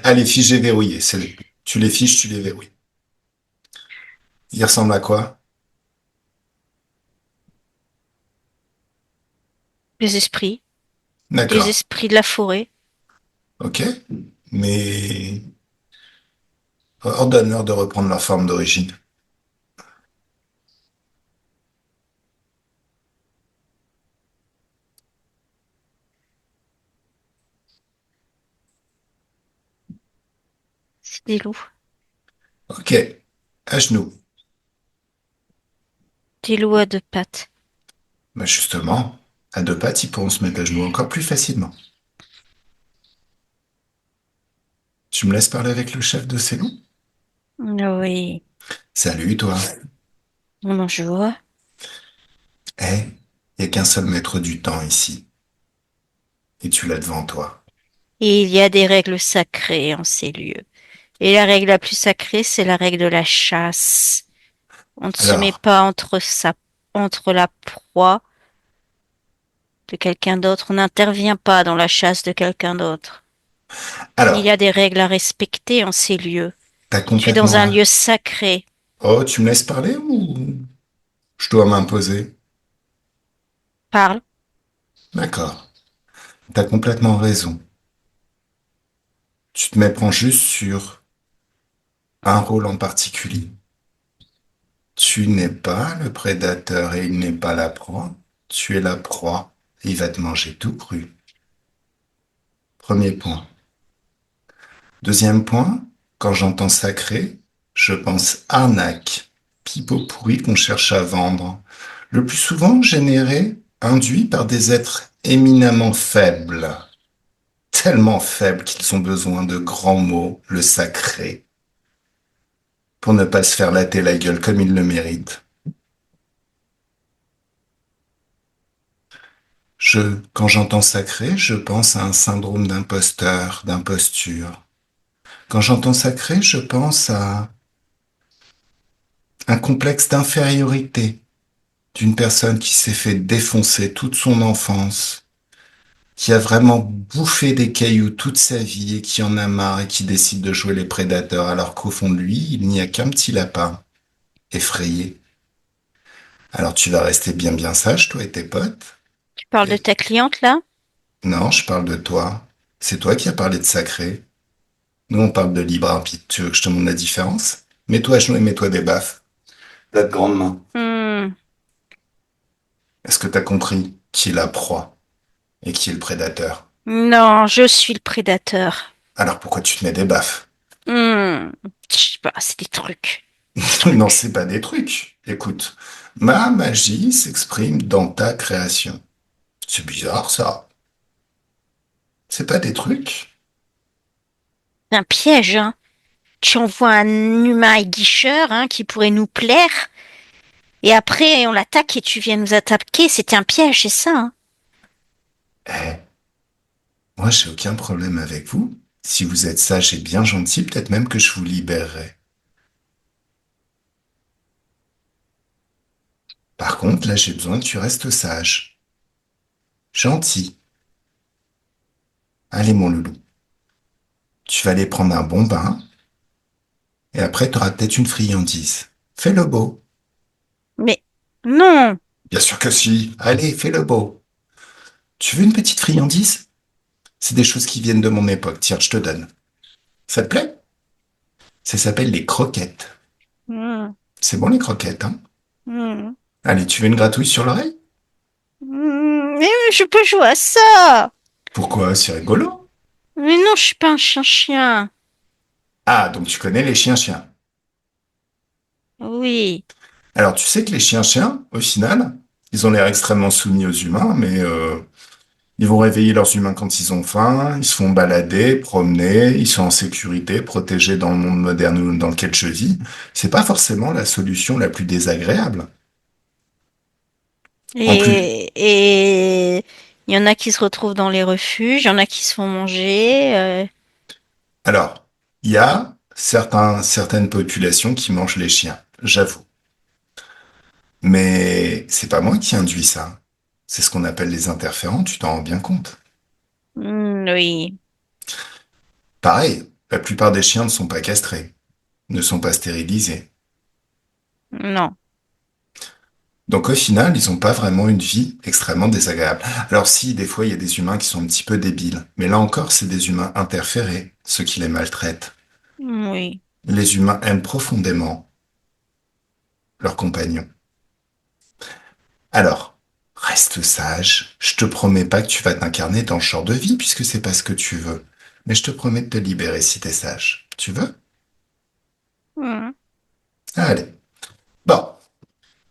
Allez, figé, verrouillé. Tu les fiches, tu les verrouilles. Il ressemble à quoi? Les esprits. Les D'accord. esprits de la forêt. Ok. Mais ordonne-leur de reprendre leur forme d'origine. C'est des loups. Ok. À genoux. Des loups à deux pattes. Bah justement, à deux pattes, ils pourront se mettre à genoux encore plus facilement. Tu me laisses parler avec le chef de ces loups? Oui. Salut, toi. Bonjour. Eh, il n'y a qu'un seul maître du temps ici. Et tu l'as devant toi. Et il y a des règles sacrées en ces lieux. Et la règle la plus sacrée, c'est la règle de la chasse. On ne se met Alors, pas entre la proie de quelqu'un d'autre. On n'intervient pas dans la chasse de quelqu'un d'autre. Il y alors, a des règles à respecter en ces lieux. T'as Tu es dans complètement... un lieu sacré. Oh, tu me laisses parler ou je dois m'imposer? Parle. D'accord. T'as complètement raison. Tu te méprends juste sur un rôle en particulier. Tu n'es pas le prédateur et il n'est pas la proie. Tu es la proie et il va te manger tout cru. Premier point. Deuxième point, quand j'entends sacré, je pense arnaque, pipeau pourri qu'on cherche à vendre. Le plus souvent généré, induit par des êtres éminemment faibles, tellement faibles qu'ils ont besoin de grands mots, le sacré, pour ne pas se faire latter la gueule comme ils le méritent. Quand j'entends sacré, je pense à un syndrome d'imposteur, d'imposture. Quand j'entends sacré, je pense à un complexe d'infériorité d'une personne qui s'est fait défoncer toute son enfance, qui a vraiment bouffé des cailloux toute sa vie et qui en a marre et qui décide de jouer les prédateurs alors qu'au fond de lui, il n'y a qu'un petit lapin effrayé. Alors tu vas rester bien bien sage, toi et tes potes. Tu parles de Et ta cliente là? non, je parle de toi. C'est toi qui as parlé de sacré. Nous, on parle de libre arbitre. Tu veux que je te montre la différence? Mets-toi à genoux et mets-toi des baffes. Ta grande main. Hmm. Est-ce que t'as compris qui est la proie et qui est le prédateur? Non, je suis le prédateur. Alors pourquoi tu te mets des baffes? Hmm. Je sais pas, c'est des Non, trucs. c'est pas des trucs. Écoute, ma magie s'exprime dans ta création. C'est bizarre, ça. C'est pas des trucs. C'est un piège, hein. Tu envoies un humain aiguicheur, hein, qui pourrait nous plaire, et après on l'attaque et tu viens nous attaquer. C'était un piège, c'est ça, hein. Eh, moi, j'ai aucun problème avec vous. Si vous êtes sage et bien gentil, peut-être même que je vous libérerai. Par contre, là, j'ai besoin que tu restes sage. Gentil. Allez, mon loulou. Tu vas aller prendre un bon bain, et après, tu auras peut-être une friandise. Fais le beau. Mais non, Bien sûr que si. Allez, fais le beau. Tu veux une petite friandise? C'est des choses qui viennent de mon époque. Tiens, je te donne. Ça te plaît? Ça s'appelle les croquettes. hmm, C'est bon les croquettes, hein? hmm, Allez, tu veux une gratouille sur l'oreille? mais je peux jouer à ça. Pourquoi? C'est rigolo. Mais non, je suis pas un chien-chien. Ah, donc tu connais les chiens-chiens. Oui. Alors, tu sais que les chiens-chiens, au final, ils ont l'air extrêmement soumis aux humains, mais ils vont réveiller leurs humains quand ils ont faim, ils se font balader, promener, ils sont en sécurité, protégés dans le monde moderne dans lequel je vis. C'est pas forcément la solution la plus désagréable. En plus, Et il y en a qui se retrouvent dans les refuges, il y en a qui se font manger. alors, il y a certaines populations qui mangent les chiens, j'avoue. Mais c'est pas moi qui induis ça. C'est ce qu'on appelle les interférents, tu t'en rends bien compte. Oui. Pareil, la plupart des chiens ne sont pas castrés, ne sont pas stérilisés. Non. Donc au final, ils n'ont pas vraiment une vie extrêmement désagréable. Alors si, des fois, il y a des humains qui sont un petit peu débiles. Mais là encore, c'est des humains interférés, ceux qui les maltraitent. Oui. Les humains aiment profondément leurs compagnons. Alors, reste sage. Je te promets pas que tu vas t'incarner dans ce genre de vie, puisque c'est pas ce que tu veux. Mais je te promets de te libérer si t'es sage. Tu veux? Hmm. Allez. Bon,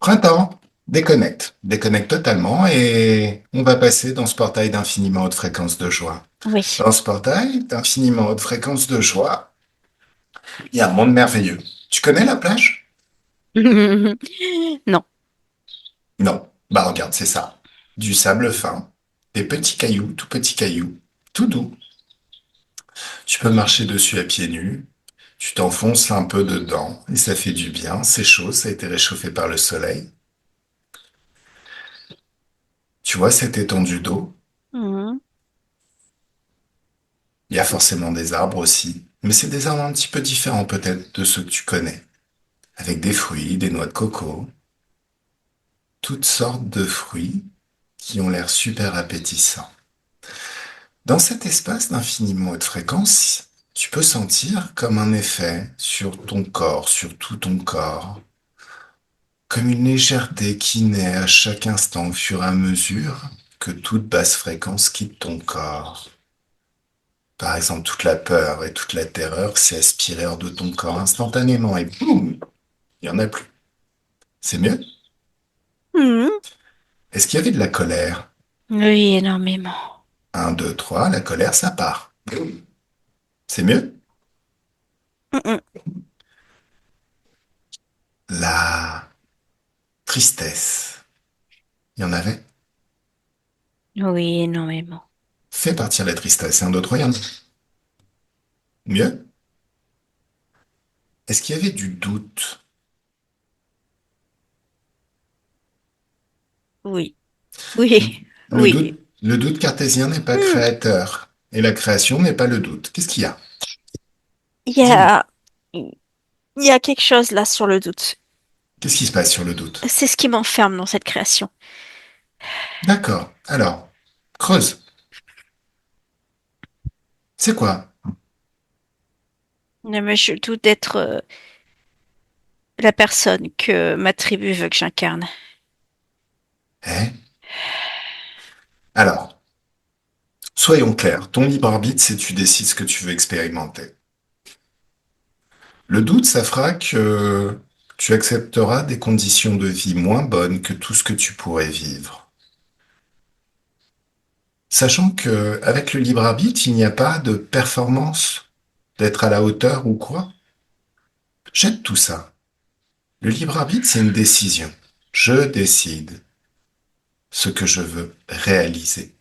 printemps. Déconnecte. Déconnecte totalement et on va passer dans ce portail d'infiniment haute fréquence de joie. Oui. Dans ce portail d'infiniment haute fréquence de joie, il y a un monde merveilleux. Tu connais la plage? Non. Non. Bah regarde, c'est ça. Du sable fin, des petits cailloux, tout doux. Tu peux marcher dessus à pieds nus. Tu t'enfonces un peu dedans et ça fait du bien. C'est chaud, ça a été réchauffé par le soleil. Tu vois cette étendue d'eau? Hmm. Il y a forcément des arbres aussi. Mais c'est des arbres un petit peu différents peut-être de ceux que tu connais, avec des fruits, des noix de coco, toutes sortes de fruits qui ont l'air super appétissants. Dans cet espace d'infiniment haute fréquence, tu peux sentir comme un effet sur ton corps, sur tout ton corps, comme une légèreté qui naît à chaque instant au fur et à mesure que toute basse fréquence quitte ton corps. Par exemple, toute la peur et toute la terreur s'est aspirée hors de ton corps instantanément et boum, il n'y en a plus. C'est mieux? Mhm. Est-ce qu'il y avait de la colère? Oui, énormément. Un, deux, trois, la colère, ça part. C'est mieux? Mhm. La tristesse, il y en avait? Oui, énormément. Fais partir la tristesse. Un, deux, trois, il y en a. Mieux? Est-ce qu'il y avait du doute? Oui, oui, oui. Le doute cartésien n'est pas Hmm. créateur. Et la création n'est pas le doute. Qu'est-ce qu'il y a? Il y Dis-moi. a, il y a quelque chose là sur le doute. Qu'est-ce qui se passe sur le doute? C'est ce qui m'enferme dans cette création. D'accord. Alors, creuse. C'est quoi? Non, mais je doute d'être la personne que ma tribu veut que j'incarne. Eh? Alors, soyons clairs. Ton libre arbitre, c'est tu décides ce que tu veux expérimenter. Le doute, ça fera que tu accepteras des conditions de vie moins bonnes que tout ce que tu pourrais vivre. Sachant que, avec le libre arbitre, il n'y a pas de performance, d'être à la hauteur ou quoi. Jette tout ça. Le libre arbitre, c'est une décision. Je décide ce que je veux réaliser.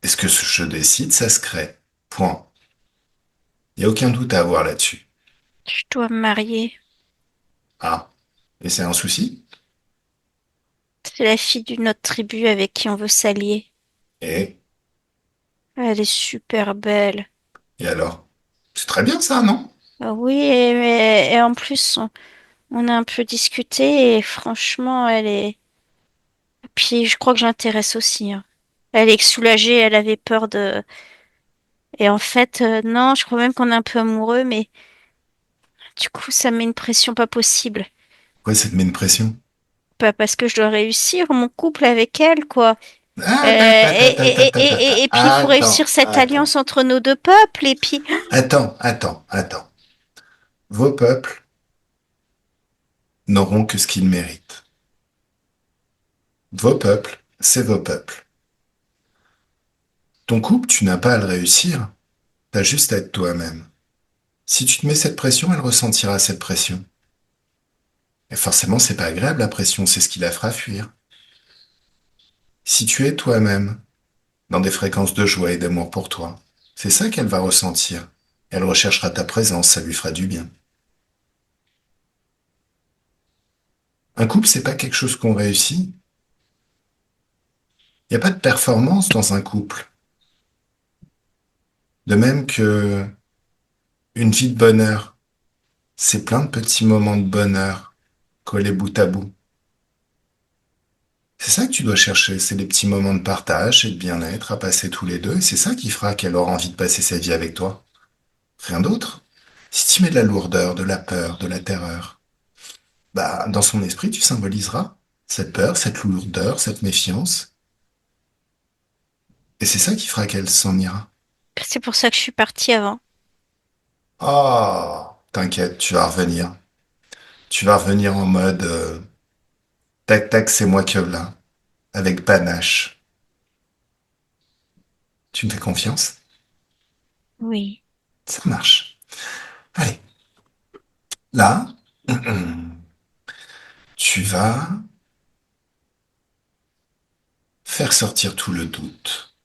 Et ce que je décide, ça se crée. Point. Il n'y a aucun doute à avoir là-dessus. Je dois me marier. Ah. Et c'est un souci? C'est la fille d'une autre tribu avec qui on veut s'allier. Et, Elle est super belle. et alors? C'est très bien ça, non? Ah oui, et en plus, on a un peu discuté et franchement, elle est... Puis je crois que j'intéresse aussi, hein. Elle est soulagée, elle avait peur de... Et en fait, non, je crois même qu'on est un peu amoureux, mais du coup, ça met une pression pas possible. Pourquoi ça te met une pression? Pas parce que je dois réussir mon couple avec elle, quoi. Ah, ta, ta, ta, ta, ta, ta, ta, ta. Et puis, il faut réussir cette Attends. alliance entre nos deux peuples, et puis... Attends. Vos peuples n'auront que ce qu'ils méritent. Vos peuples, c'est vos peuples. Ton couple, tu n'as pas à le réussir. T'as juste à être toi-même. Si tu te mets cette pression, elle ressentira cette pression. Et forcément, c'est pas agréable la pression, c'est ce qui la fera fuir. Si tu es toi-même, dans des fréquences de joie et d'amour pour toi, c'est ça qu'elle va ressentir. Elle recherchera ta présence, ça lui fera du bien. Un couple, c'est pas quelque chose qu'on réussit. Il n'y a pas de performance dans un couple. De même que une vie de bonheur, c'est plein de petits moments de bonheur collés bout à bout. C'est ça que tu dois chercher, c'est les petits moments de partage et de bien-être à passer tous les deux, et c'est ça qui fera qu'elle aura envie de passer sa vie avec toi. Rien d'autre. Si tu mets de la lourdeur, de la peur, de la terreur, bah, dans son esprit, tu symboliseras cette peur, cette lourdeur, cette méfiance, et c'est ça qui fera qu'elle s'en ira. C'est pour ça que je suis partie avant. Oh, t'inquiète, tu vas revenir. Tu vas revenir en mode tac tac, c'est moi que là, avec panache. Tu me fais confiance? Oui. Ça marche. Allez, là, tu vas faire sortir tout le doute.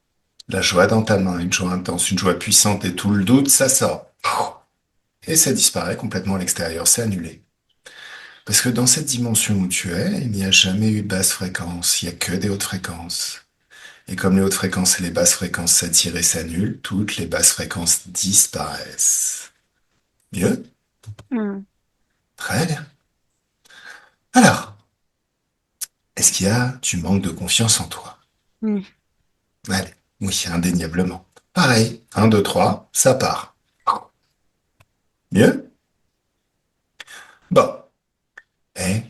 La joie dans ta main, une joie intense, une joie puissante et tout le doute, ça sort. Et ça disparaît complètement à l'extérieur, c'est annulé. Parce que dans cette dimension où tu es, il n'y a jamais eu de basse fréquence, il n'y a que des hautes fréquences. Et comme les hautes fréquences et les basses fréquences s'attirent et s'annulent, toutes les basses fréquences disparaissent. Mieux? Hmm. Très bien. Alors, est-ce qu'il y a du manque de confiance en toi? Hmm. Allez, oui, indéniablement. Pareil, un, 2, 3, ça part. Mieux? Bon. Eh,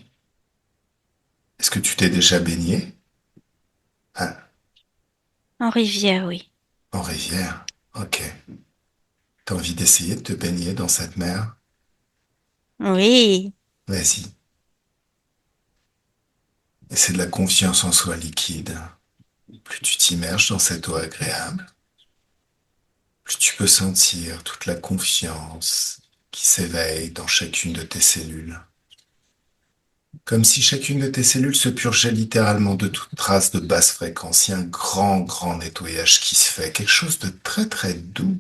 est-ce que tu t'es déjà baigné? Hein, En rivière, oui. en rivière? Ok. T'as envie d'essayer de te baigner dans cette mer? Oui. Vas-y. Et c'est de la confiance en soi liquide. Plus tu t'immerges dans cette eau agréable, plus tu peux sentir toute la confiance qui s'éveille dans chacune de tes cellules. Comme si chacune de tes cellules se purgeait littéralement de toute trace de basse fréquence. Il y a un grand, grand nettoyage qui se fait. Quelque chose de très, très doux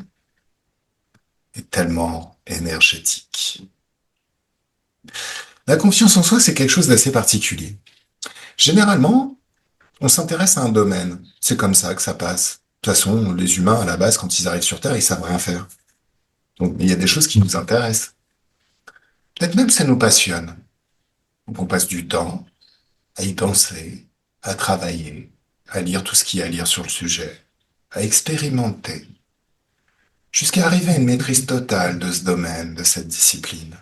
et tellement énergétique. La confiance en soi, c'est quelque chose d'assez particulier. Généralement, on s'intéresse à un domaine. C'est comme ça que ça passe. De toute façon, les humains, à la base, quand ils arrivent sur Terre, ils savent rien faire. Donc, il y a des choses qui nous intéressent. Peut-être même ça nous passionne. Donc, on passe du temps à y penser, à travailler, à lire tout ce qu'il y a à lire sur le sujet, à expérimenter, jusqu'à arriver à une maîtrise totale de ce domaine, de cette discipline.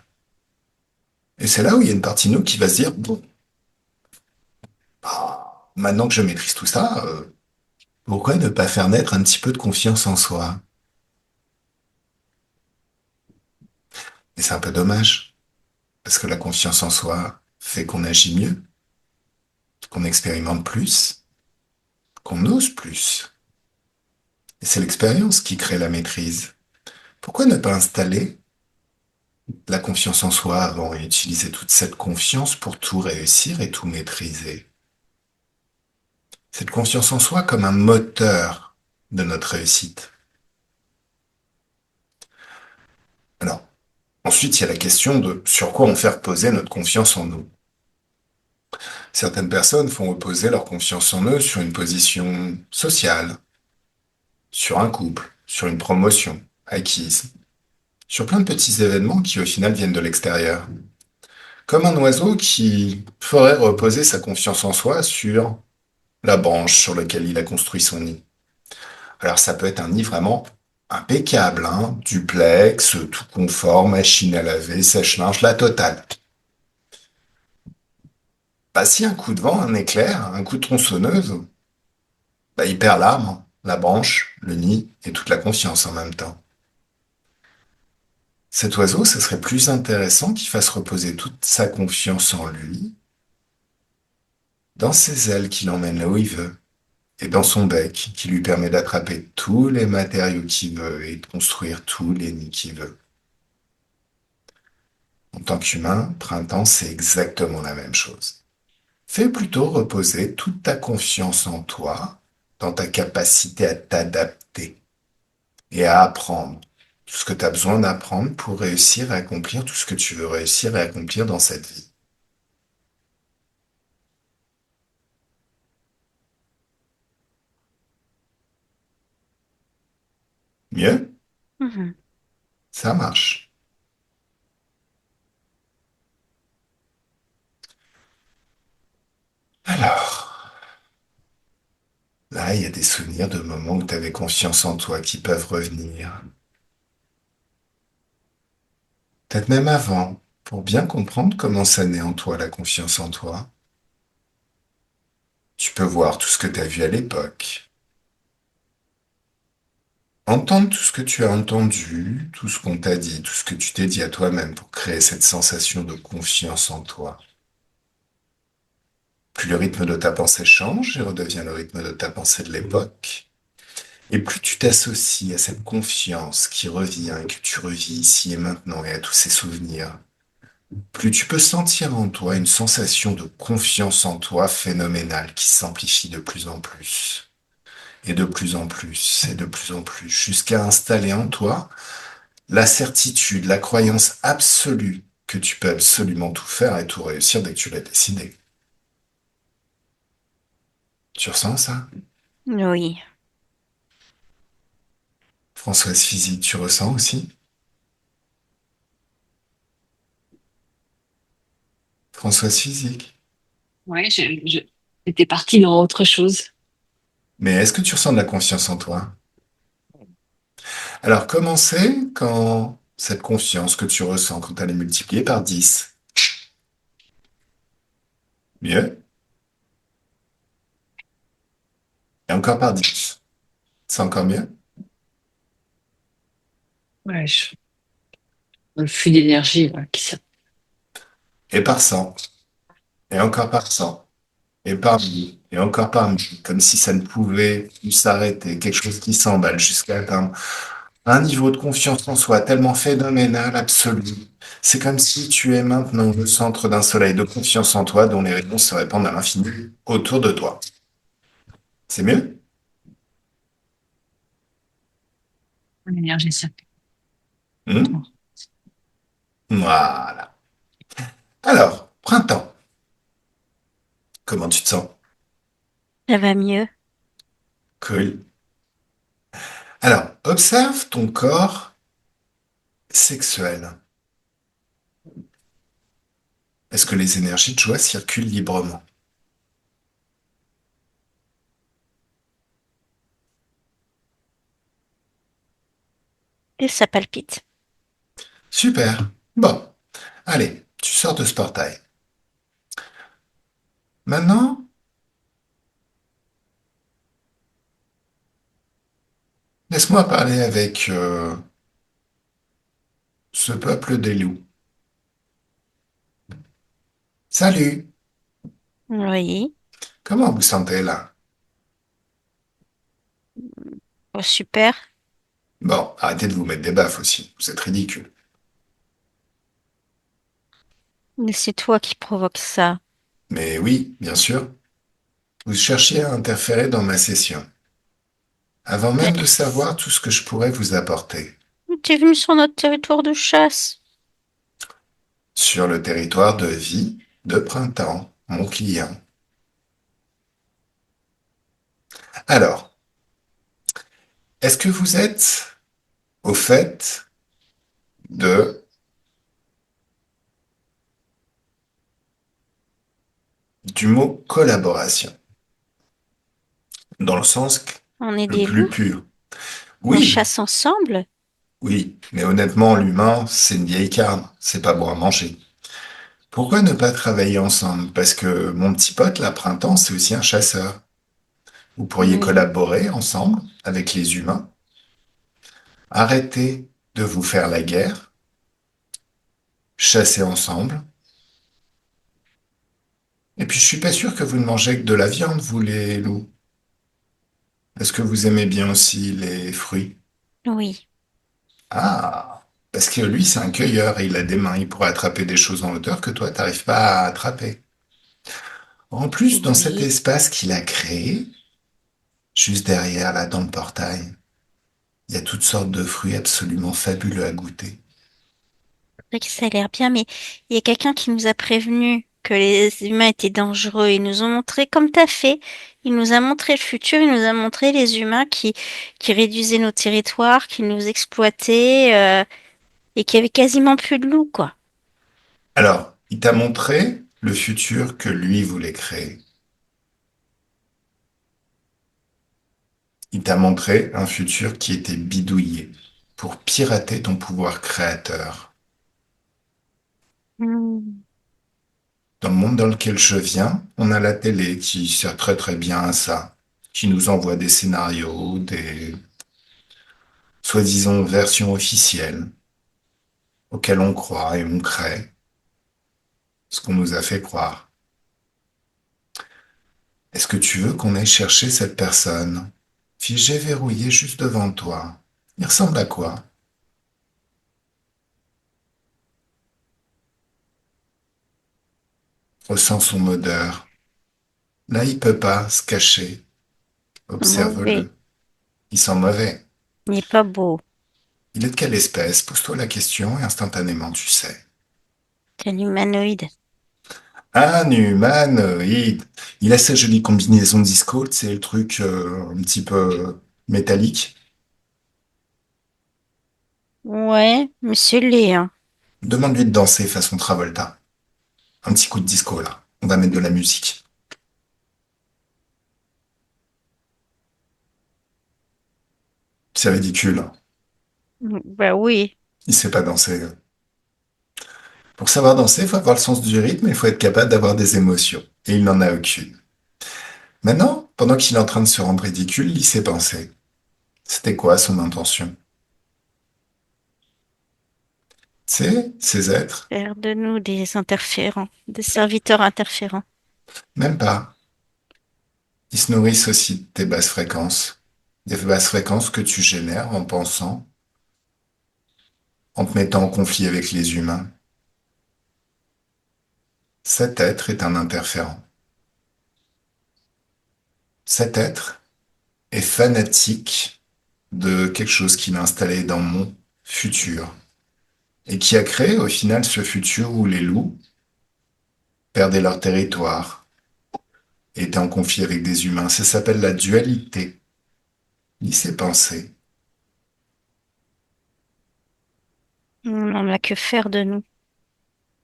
Et c'est là où il y a une partie de nous qui va se dire, bon, bah, maintenant que je maîtrise tout ça, pourquoi ne pas faire naître un petit peu de confiance en soi? Et c'est un peu dommage, parce que la confiance en soi fait qu'on agit mieux, qu'on expérimente plus, qu'on ose plus. Et c'est l'expérience qui crée la maîtrise. Pourquoi ne pas installer la confiance en soi avant et utiliser toute cette confiance pour tout réussir et tout maîtriser? Cette confiance en soi comme un moteur de notre réussite. Alors, ensuite, il y a la question de sur quoi on fait reposer notre confiance en nous. Certaines personnes font reposer leur confiance en eux sur une position sociale, sur un couple, sur une promotion acquise, sur plein de petits événements qui au final viennent de l'extérieur. Comme un oiseau qui ferait reposer sa confiance en soi sur la branche sur laquelle il a construit son nid. Alors ça peut être un nid vraiment impeccable, hein, duplex, tout confort, machine à laver, sèche-linge, la totale. Bah si un coup de vent, un éclair, un coup de tronçonneuse, bah il perd l'arbre, la branche, le nid et toute la confiance en même temps. Cet oiseau, ce serait plus intéressant qu'il fasse reposer toute sa confiance en lui, dans ses ailes qui l'emmènent là où il veut, et dans son bec qui lui permet d'attraper tous les matériaux qu'il veut et de construire tous les nids qu'il veut. En tant qu'humain, printemps, c'est exactement la même chose. Fais plutôt reposer toute ta confiance en toi, dans ta capacité à t'adapter et à apprendre tout ce que tu as besoin d'apprendre pour réussir à accomplir tout ce que tu veux réussir à accomplir dans cette vie. Mieux? Mhm. Ça marche. Alors, là, il y a des souvenirs de moments où tu avais confiance en toi qui peuvent revenir. Peut-être même avant, pour bien comprendre comment ça naît en toi, la confiance en toi. Tu peux voir tout ce que tu as vu à l'époque, entendre tout ce que tu as entendu, tout ce qu'on t'a dit, tout ce que tu t'es dit à toi-même pour créer cette sensation de confiance en toi. Plus le rythme de ta pensée change et redevient le rythme de ta pensée de l'époque, et plus tu t'associes à cette confiance qui revient et que tu revis ici et maintenant et à tous ces souvenirs, plus tu peux sentir en toi une sensation de confiance en toi phénoménale qui s'amplifie de plus en plus, et de plus en plus, et de plus en plus, jusqu'à installer en toi la certitude, la croyance absolue que tu peux absolument tout faire et tout réussir dès que tu l'as décidé. Tu ressens ça? Oui. Françoise Physique, tu ressens aussi? Françoise Physique. Ouais, j'étais partie dans autre chose. Mais est-ce que tu ressens de la confiance en toi? Alors, comment c'est quand cette confiance que tu ressens, quand elle est multipliée par 10? Mieux? Et encore par 10. C'est encore mieux? Ouais, le flux d'énergie, ouais, Et par 100. Et encore par 100. Et par 1000. Et encore par 1000. Comme si ça ne pouvait plus s'arrêter. Quelque chose qui s'emballe jusqu'à atteindre un niveau de confiance en soi tellement phénoménal, absolu. C'est comme si tu es maintenant le centre d'un soleil de confiance en toi dont les rayons se répandent à l'infini autour de toi. C'est mieux? l'énergie circule. Hmm. Voilà. Alors, printemps, comment tu te sens? Ça va mieux. Cool. Alors, observe ton corps sexuel. Est-ce que les énergies de joie circulent librement? Et ça palpite. Super. Bon, allez, tu sors de ce portail. Maintenant, laisse-moi parler avec ce peuple des loups. Salut, Oui. comment vous sentez là? Oh, super. Bon, arrêtez de vous mettre des baffes aussi, vous êtes ridicule. Mais c'est toi qui provoque ça. Mais oui, bien sûr, vous cherchiez à interférer dans ma session, avant Mais même de savoir tout ce que je pourrais vous apporter. t'es venu sur notre territoire de chasse. Sur le territoire de vie de printemps, mon client. Alors, est-ce que vous êtes au fait de, du mot collaboration, dans le sens On est le des plus loups. pur? On Oui, chasse ensemble. oui, mais honnêtement, l'humain, c'est une vieille carne, c'est pas bon à manger. Pourquoi ne pas travailler ensemble? Parce que mon petit pote, là, Printemps, c'est aussi un chasseur. Vous pourriez Hmm. collaborer ensemble avec les humains, arrêter de vous faire la guerre, chasser ensemble. Et puis, je suis pas sûr que vous ne mangez que de la viande, vous, les loups. Est-ce que vous aimez bien aussi les fruits? Oui. Ah, parce que lui, c'est un cueilleur et il a des mains. Il pourrait attraper des choses en hauteur que toi, t'arrives pas à attraper. En plus, dans cet Oui. espace qu'il a créé, juste derrière, là, dans le portail, il y a toutes sortes de fruits absolument fabuleux à goûter. C'est vrai que ça a l'air bien, mais il y a quelqu'un qui nous a prévenu que les humains étaient dangereux. Ils nous ont montré, comme t'as fait, il nous a montré le futur, il nous a montré les humains qui réduisaient nos territoires, qui nous exploitaient, et qui avaient quasiment plus de loups, quoi. Alors, il t'a montré le futur que lui voulait créer. Il t'a montré un futur qui était bidouillé pour pirater ton pouvoir créateur. Hmm. Dans le monde dans lequel je viens, on a la télé qui sert très très bien à ça, qui nous envoie des scénarios, des soi-disant versions officielles auxquelles on croit et on crée ce qu'on nous a fait croire. Est-ce que tu veux qu'on aille chercher cette personne, figée verrouillée juste devant toi? Il ressemble à quoi? Ressens son odeur. Là, il peut pas se cacher. Mauvais. Observe-le. Il sent mauvais. Il n'est pas beau. Il est de quelle espèce? Pose-toi la question et instantanément tu sais. C'est un humanoïde. Un humanoïde. Il a sa jolie combinaison disco, c'est le truc un petit peu métallique. Ouais, monsieur l'est, hein. Demande-lui de danser façon Travolta. Un petit coup de disco là. On va mettre de la musique. C'est ridicule. Bah oui. Il sait pas danser. Pour savoir danser, il faut avoir le sens du rythme et il faut être capable d'avoir des émotions. Et il n'en a aucune. Maintenant, pendant qu'il est en train de se rendre ridicule, lis ses pensées. C'était quoi son intention? C'est ces êtres? Faire de nous des interférents, des serviteurs interférents. Même pas. Ils se nourrissent aussi de tes basses fréquences. Des basses fréquences que tu génères en pensant, en te mettant en conflit avec les humains. Cet être est un interférent. Cet être est fanatique de quelque chose qu'il a installé dans mon futur et qui a créé au final ce futur où les loups perdaient leur territoire, étaient en conflit avec des humains. Ça s'appelle la dualité. Lis ses pensées. On n'en a que faire de nous.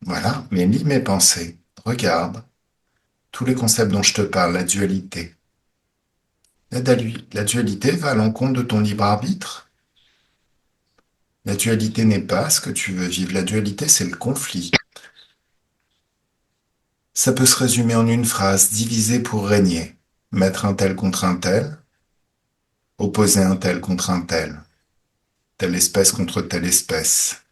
Voilà, mais lis mes pensées. Regarde tous les concepts dont je te parle, la dualité. La dualité va à l'encontre de ton libre arbitre. La dualité n'est pas ce que tu veux vivre. La dualité, c'est le conflit. Ça peut se résumer en une phrase, diviser pour régner. Mettre un tel contre un tel, opposer un tel contre un tel, telle espèce contre telle espèce.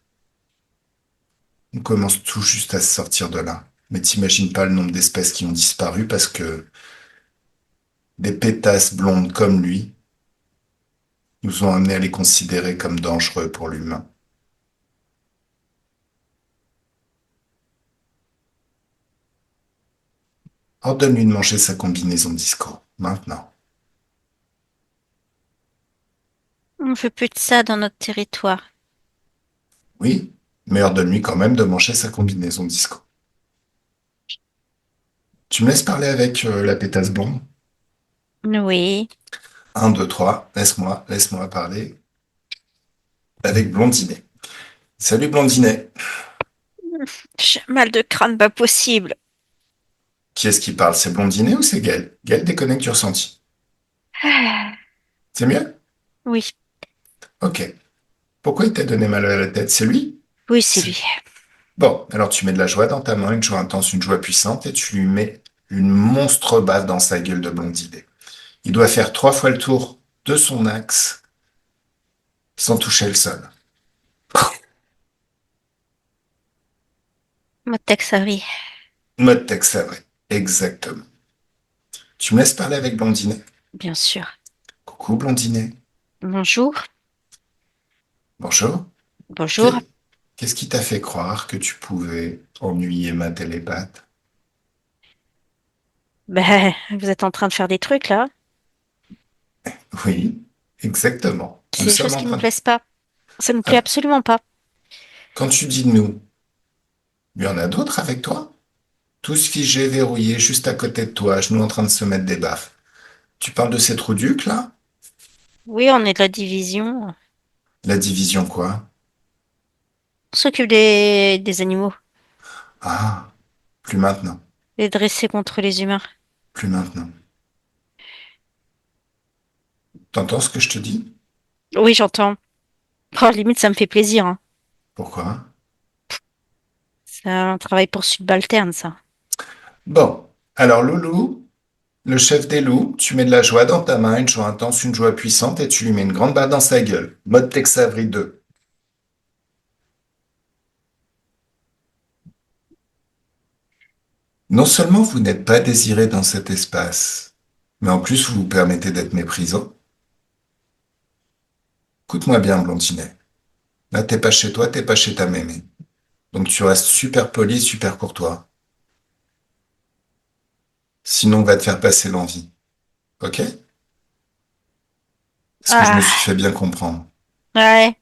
On commence tout juste à se sortir de là. Mais t'imagines pas le nombre d'espèces qui ont disparu parce que des pétasses blondes comme lui nous ont amenés à les considérer comme dangereux pour l'humain. Ordonne-lui de manger sa combinaison disco, maintenant. On ne veut plus de ça dans notre territoire. Oui, mais ordonne-lui quand même de manger sa combinaison disco. Tu me laisses parler avec la pétasse blonde? Oui. Un, deux, trois, laisse-moi parler avec Blondinet. Salut Blondinet. J'ai un mal de crâne pas possible. Qui est-ce qui parle? C'est Blondinet ou c'est Gaël? Gaël, déconnecte du ressenti. Ah, C'est mieux? oui, Ok. Pourquoi il t'a donné mal à la tête? C'est lui? oui, c'est C'est- lui. Bon, alors tu mets de la joie dans ta main, une joie intense, une joie puissante, et tu lui mets une monstre baffe dans sa gueule de Blondinet. Il doit faire 3 fois le tour de son axe sans toucher le sol. Mon Texari. Mode texte, c'est vrai. Exactement. Tu me laisses parler avec Blondinet? Bien sûr. Coucou Blondinet. Bonjour. Bonjour. Bonjour. Qu'est- Qu'est-ce qui t'a fait croire que tu pouvais ennuyer ma télépathe? Ben, vous êtes en train de faire des trucs là. Oui, exactement. Nous C'est des sommes choses en qui me train de... plaisent pas. Ça me plaît Ah, absolument pas. quand tu dis nous, il y en a d'autres avec toi? Tous figés, verrouillés, juste à côté de toi, à genoux en train de se mettre des baffes. Tu parles de ces trous ducs, là? Oui, on est de la division. La division quoi? On s'occupe des animaux. Ah, plus maintenant, Les dresser contre les humains. plus maintenant. T'entends ce que je te dis? Oui, j'entends. Oh, limite, ça me fait plaisir, hein. Pourquoi? C'est un travail pour subalterne, ça. Bon, alors Loulou, le chef des loups, tu mets de la joie dans ta main, une joie intense, une joie puissante, et tu lui mets une grande balle dans sa gueule. Mode Tex Avery 2. Non seulement vous n'êtes pas désiré dans cet espace, mais en plus vous vous permettez d'être méprisant. Écoute-moi bien, Blondinet. Là, t'es pas chez toi, t'es pas chez ta mémé. Donc tu restes super poli, super courtois. Sinon, on va te faire passer l'envie. Ok? Est-ce que je me suis Ah, fait bien comprendre? ouais,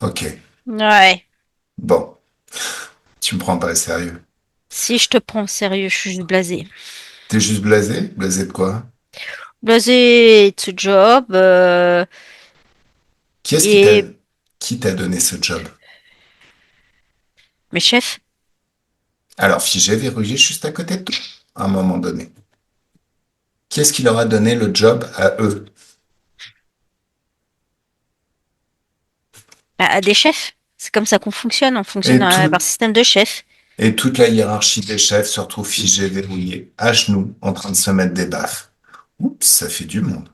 Ok. ouais. Bon, tu me prends pas au sérieux. Si je te prends au sérieux, je suis juste blasée. T'es juste blasé? Blasé de quoi? Blasée de ce job, Qui est-ce et qui t'a donné ce job? mes chefs. Alors, figé, verrouillé, juste à côté de toi, à un moment donné. Qui est-ce qui leur a donné le job à eux? Bah, des chefs. C'est comme ça qu'on fonctionne. On fonctionne Et par tout, système de chefs. et toute la hiérarchie des chefs se retrouve figée, verrouillée, à genoux, en train de se mettre des baffes. Oups, ça fait du monde.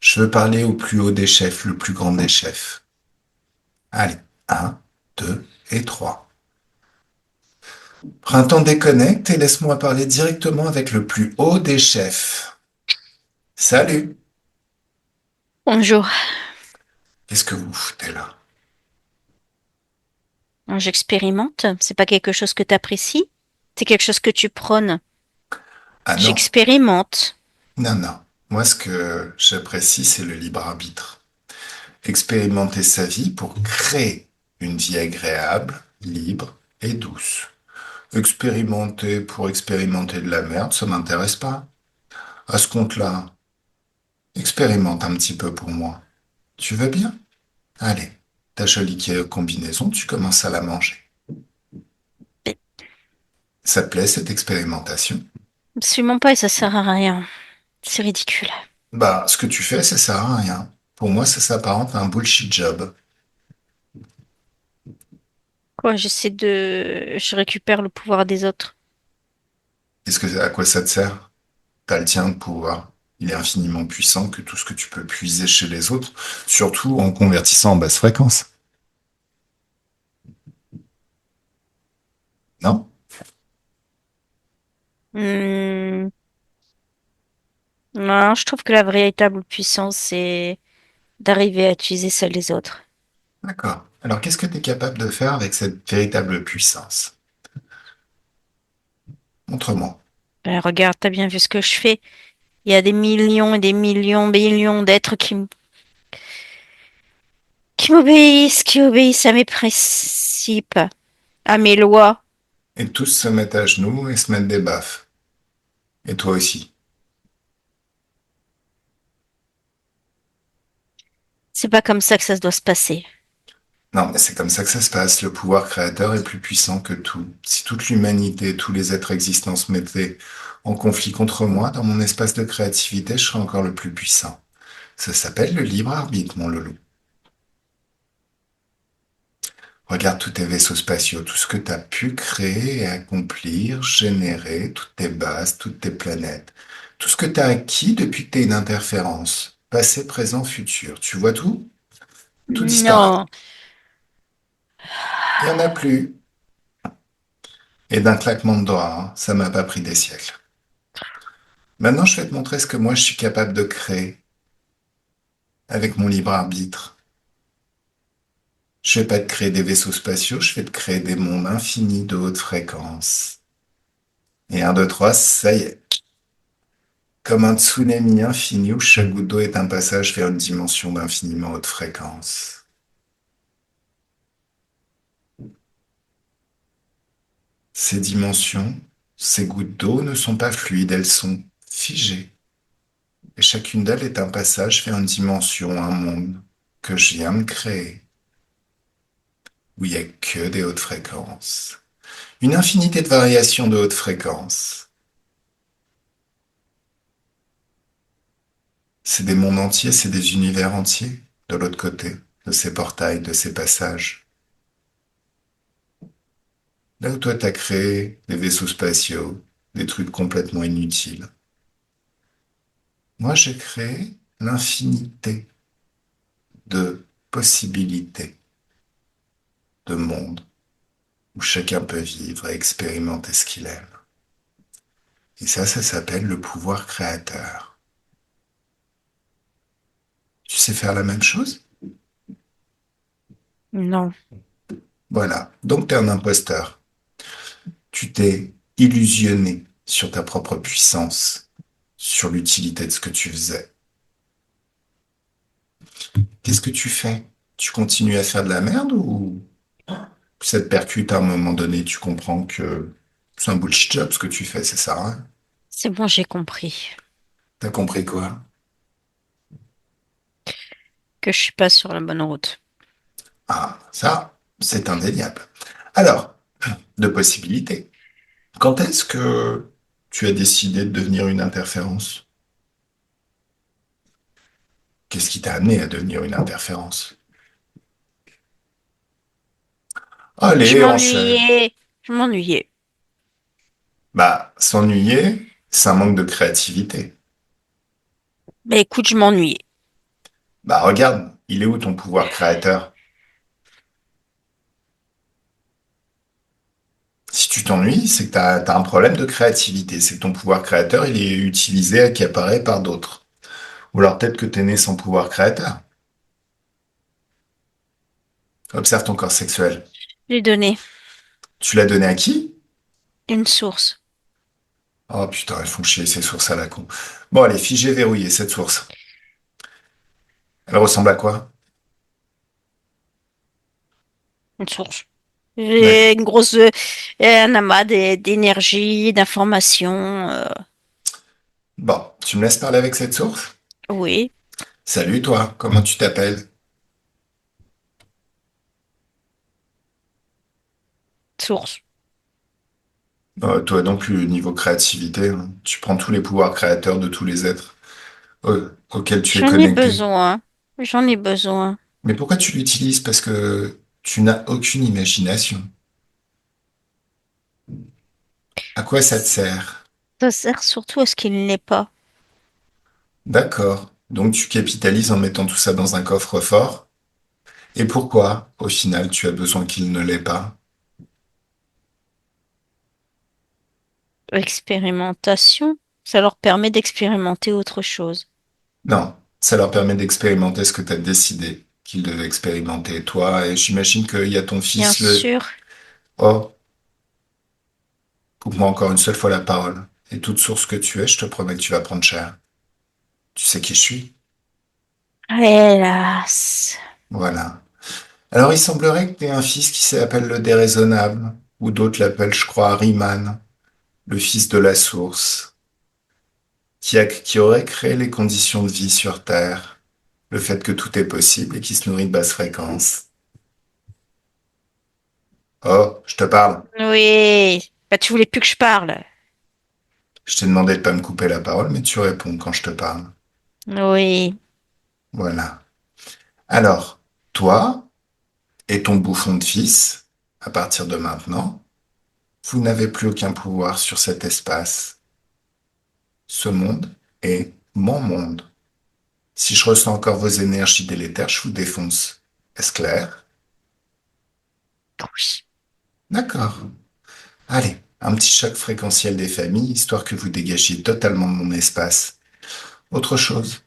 Je veux parler au plus haut des chefs, le plus grand des chefs. Allez, un, deux et trois. Printemps déconnecte et laisse-moi parler directement avec le plus haut des chefs. Salut! Bonjour. Qu'est-ce que vous foutez là? J'expérimente. C'est pas quelque chose que tu apprécies. C'est quelque chose que tu prônes. Ah non, J'expérimente. non, non. Moi, ce que j'apprécie, c'est le libre arbitre. Expérimenter sa vie pour créer une vie agréable, libre et douce. Expérimenter pour expérimenter de la merde, ça m'intéresse pas. À ce compte-là, expérimente un petit peu pour moi. Tu veux bien? Allez, ta jolie combinaison, tu commences à la manger. Ça te plaît cette expérimentation? Absolument pas et ça sert à rien. C'est ridicule. Bah, ce que tu fais, ça sert à rien. Pour moi, ça s'apparente à un bullshit job. Quoi, je récupère le pouvoir des autres. À quoi ça te sert? T'as le tien de pouvoir. Il est infiniment puissant que tout ce que tu peux puiser chez les autres, surtout en convertissant en basse fréquence. Non? Hmm, non, je trouve que la véritable puissance, c'est d'arriver à utiliser celle des autres. D'accord. Alors, qu'est-ce que tu es capable de faire avec cette véritable puissance? Montre-moi. Ben, regarde, t'as bien vu ce que je fais. Il y a des millions et des millions, billions d'êtres qui m'obéissent, qui obéissent à mes principes, à mes lois. Et tous se mettent à genoux et se mettent des baffes. Et toi aussi. C'est pas comme ça que ça se doit se passer. Non, mais c'est comme ça que ça se passe. Le pouvoir créateur est plus puissant que tout. Si toute l'humanité, tous les êtres existants se mettaient en conflit contre moi, dans mon espace de créativité, je serais encore le plus puissant. Ça s'appelle le libre arbitre, mon loulou. Regarde tous tes vaisseaux spatiaux, tout ce que tu as pu créer et accomplir, générer, toutes tes bases, toutes tes planètes, tout ce que tu as acquis depuis que tu es une interférence, passé, présent, futur. Tu vois tout? Tout disparaît. Non. Il n'y en a plus. Et d'un claquement de doigts, hein, ça m'a pas pris des siècles. Maintenant, je vais te montrer ce que moi je suis capable de créer avec mon libre arbitre. Je vais pas te créer des vaisseaux spatiaux, je vais te créer des mondes infinis de haute fréquence. Et un, 2, 3, ça y est. Comme un tsunami infini où chaque goutte d'eau est un passage vers une dimension d'infiniment haute fréquence. Ces dimensions, ces gouttes d'eau ne sont pas fluides, elles sont figées. Et chacune d'elles est un passage vers une dimension, un monde que je viens de créer, où il n'y a que des hautes fréquences. Une infinité de variations de haute fréquence. C'est des mondes entiers, c'est des univers entiers de l'autre côté de ces portails, de ces passages. Là où toi t'as créé des vaisseaux spatiaux, des trucs complètement inutiles. Moi j'ai créé l'infinité de possibilités de mondes où chacun peut vivre et expérimenter ce qu'il aime. Et ça s'appelle le pouvoir créateur. Tu sais faire la même chose? Non. Voilà. Donc t'es un imposteur. Tu t'es illusionné sur ta propre puissance, sur l'utilité de ce que tu faisais. Qu'est-ce que tu fais? Tu continues à faire de la merde ou Ça te percute à un moment donné, tu comprends que c'est un bullshit job ce que tu fais, c'est ça, hein? C'est bon, j'ai compris T'as compris quoi? que je suis pas sur la bonne route. Ah, ça, c'est indéniable. Alors, deux possibilités. Quand est-ce que tu as décidé de devenir une interférence? Qu'est-ce qui t'a amené à devenir une interférence? Je Allez, enchaîne. m'ennuyais. Je m'ennuyais. Bah, s'ennuyer, c'est un manque de créativité. Bah écoute, je m'ennuyais. Bah, regarde, il est où ton pouvoir créateur? Si tu t'ennuies, c'est que t'as un problème de créativité. C'est que ton pouvoir créateur, il est utilisé, accaparé par d'autres. Ou alors peut-être que t'es né sans pouvoir créateur. Observe ton corps sexuel. J'ai donné Tu l'as donné à qui? une source. Oh putain, elles font chier ces sources à la con. Bon, allez, figée, verrouillée, cette source. Elle ressemble à quoi? Une source. D'accord. J'ai une grosse, un amas d'énergie, d'informations. Bon, tu me laisses parler avec cette source? Oui, Salut toi, comment tu t'appelles? source. Toi non plus, niveau créativité, hein. Tu prends tous les pouvoirs créateurs de tous les êtres auxquels tu es J'en ai connecté. besoin. J'en ai besoin. Mais pourquoi tu l'utilises? Parce que tu n'as aucune imagination. À quoi ça te sert? Ça sert surtout à ce qu'il n'est pas. D'accord. Donc tu capitalises en mettant tout ça dans un coffre-fort. Et pourquoi, au final, tu as besoin qu'il ne l'ait pas? Expérimentation. Ça leur permet d'expérimenter autre chose. Non, ça leur permet d'expérimenter ce que tu as décidé qu'ils devaient expérimenter, toi. Et j'imagine qu'il y a ton Bien fils, le... sûr. Oh, coupe-moi encore une seule fois la parole. Et toute source que tu es, je te promets que tu vas prendre cher. Tu sais qui je suis? Hélas. Voilà. Alors, il semblerait que tu aies un fils qui s'appelle le déraisonnable, ou d'autres l'appellent, je crois, Riemann, le fils de la source, qui aurait créé les conditions de vie sur Terre, le fait que tout est possible et qui se nourrit de basses fréquences. Oh, je te parle. Oui. Bah, tu voulais plus que je parle. Je t'ai demandé de pas me couper la parole, mais tu réponds quand je te parle. Oui. Voilà. Alors, toi et ton bouffon de fils, à partir de maintenant, vous n'avez plus aucun pouvoir sur cet espace. Ce monde est mon monde. Si je ressens encore vos énergies délétères, je vous défonce. Est-ce clair? Oui. D'accord. Allez, un petit choc fréquentiel des familles, histoire que vous dégagiez totalement de mon espace. Autre chose,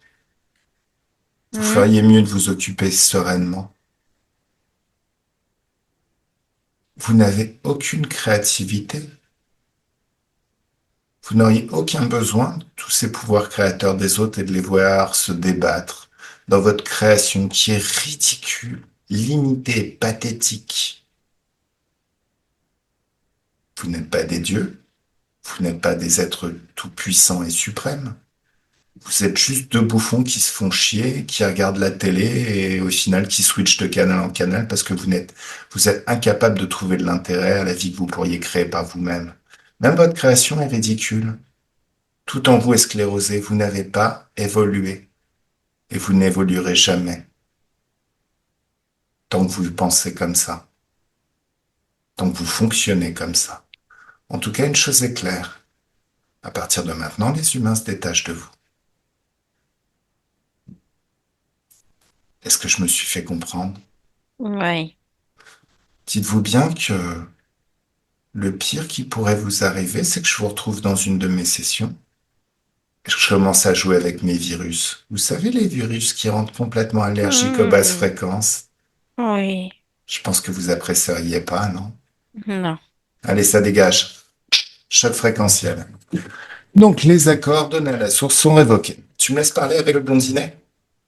vous Hmm. feriez mieux de vous occuper sereinement. Vous n'avez aucune créativité. Vous n'auriez aucun besoin de tous ces pouvoirs créateurs des autres et de les voir se débattre dans votre création qui est ridicule, limitée, pathétique. Vous n'êtes pas des dieux, vous n'êtes pas des êtres tout-puissants et suprêmes. Vous êtes juste deux bouffons qui se font chier, qui regardent la télé et au final qui switchent de canal en canal parce que vous êtes incapable de trouver de l'intérêt à la vie que vous pourriez créer par vous-même. Même votre création est ridicule. Tout en vous est sclérosé. Vous n'avez pas évolué et vous n'évoluerez jamais tant que vous pensez comme ça, tant que vous fonctionnez comme ça. En tout cas, une chose est claire. À partir de maintenant, les humains se détachent de vous. Est-ce que je me suis fait comprendre? Oui. Dites-vous bien que le pire qui pourrait vous arriver, c'est que je vous retrouve dans une de mes sessions et que je commence à jouer avec mes virus. Vous savez, les virus qui rendent complètement allergiques aux basses Hmm. fréquences. Oui. Je pense que vous apprécieriez pas, non? Non. Allez, ça dégage. Choc fréquentiel. Donc, les accords donnés à la source sont révoqués. Tu me laisses parler avec le blondinet?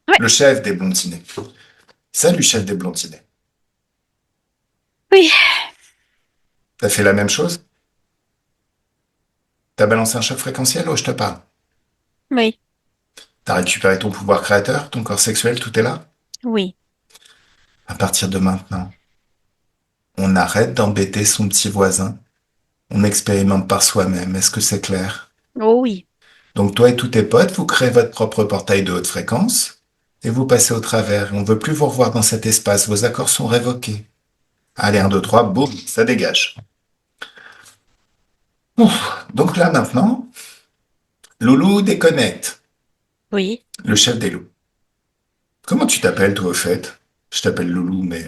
Ouais. Le chef des blondinets. Salut, chef des blondinets. Oui, T'as fait la même chose? T'as balancé un choc fréquentiel? Oh, je te parle. oui, T'as récupéré ton pouvoir créateur, ton corps sexuel, tout est là? oui. À partir de maintenant, on arrête d'embêter son petit voisin. On expérimente par soi-même. Est-ce que c'est clair? Oh oui. Donc toi et tous tes potes, vous créez votre propre portail de haute fréquence et vous passez au travers. On ne veut plus vous revoir dans cet espace. Vos accords sont révoqués. Allez, un, 2, 3, boum, ça dégage. Ouf. Donc là maintenant, Loulou déconnecte, Oui. le chef des loups. Comment tu t'appelles toi au fait? Je t'appelle Loulou, mais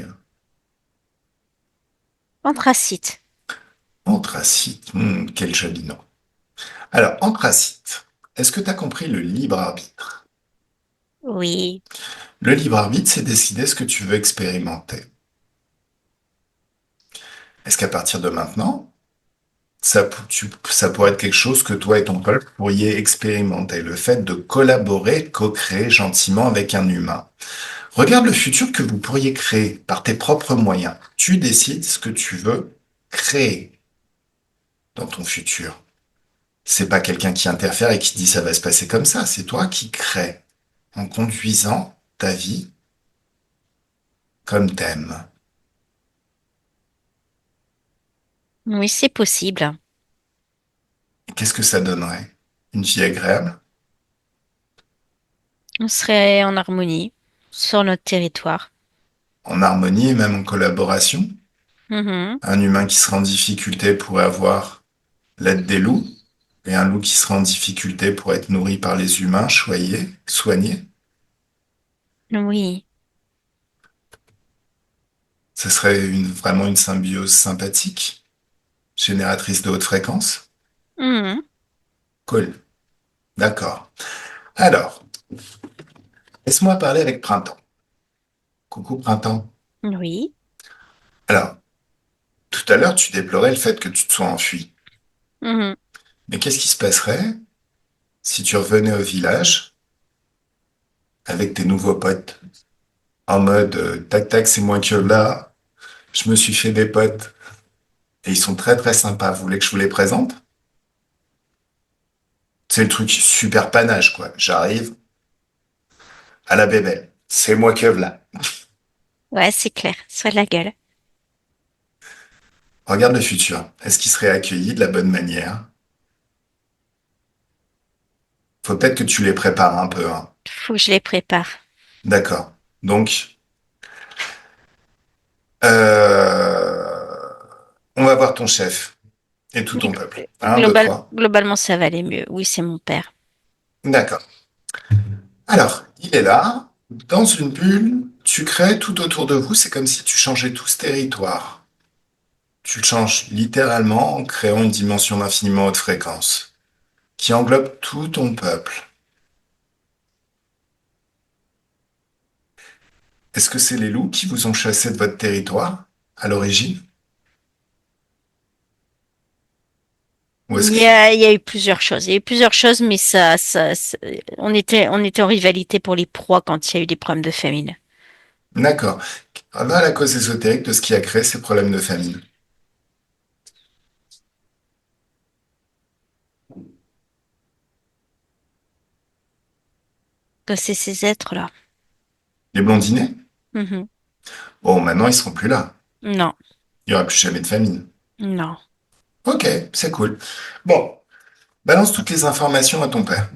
Anthracite. Anthracite, quel joli nom. Alors, Anthracite, est-ce que tu as compris le libre arbitre? Oui. Le libre arbitre, c'est décider ce que tu veux expérimenter. Est-ce qu'à partir de maintenant, ça pourrait être quelque chose que toi et ton peuple pourriez expérimenter, le fait de collaborer, co-créer gentiment avec un humain. Regarde le futur que vous pourriez créer par tes propres moyens. Tu décides ce que tu veux créer dans ton futur. C'est pas quelqu'un qui interfère et qui dit ça va se passer comme ça. C'est toi qui crées en conduisant ta vie comme t'aimes. Oui, c'est possible. Qu'est-ce que ça donnerait? Une vie agréable? On serait en harmonie sur notre territoire. En harmonie et même en collaboration? Mhm. Un humain qui sera en difficulté pourrait avoir l'aide des loups, et un loup qui sera en difficulté pourrait être nourri par les humains, choyé, soigné. Oui. Ce serait vraiment une symbiose sympathique, génératrice de haute fréquence. Mhm. Cool. D'accord. Alors, laisse-moi parler avec Printemps. Coucou Printemps. Oui. Alors, tout à l'heure, tu déplorais le fait que tu te sois enfui. Mhm. Mais qu'est-ce qui se passerait si tu revenais au village avec tes nouveaux potes en mode tac tac, c'est moi que là, je me suis fait des potes et ils sont très très sympas. Vous voulez que je vous les présente? C'est le truc super panache quoi. J'arrive à la bébelle. C'est moi que là. Ouais, c'est clair. Sur la gueule. Regarde le futur. Est-ce qu'il serait accueilli de la bonne manière? Faut peut-être que tu les prépares un peu, hein. Faut que je les prépare. D'accord. Donc, euh, on va voir ton chef et tout ton peuple. Un, deux, trois. Globalement, ça va aller mieux. Oui, c'est mon père. D'accord. Alors, il est là, dans une bulle, tu crées tout autour de vous, c'est comme si tu changeais tout ce territoire. Tu le changes littéralement en créant une dimension d'infiniment haute fréquence, qui englobe tout ton peuple. Est-ce que c'est les loups qui vous ont chassé de votre territoire, à l'origine? Ou est-ce que... Il y a eu plusieurs choses. Il y a eu plusieurs choses, mais on était en rivalité pour les proies quand il y a eu des problèmes de famine. D'accord. Voilà la cause ésotérique de ce qui a créé ces problèmes de famine. Que c'est ces êtres-là. Les blondinets? Mhm. Bon, maintenant, ils seront plus là. Non, Il n'y aura plus jamais de famine. non. Ok, c'est cool. Bon, balance toutes les informations à ton père.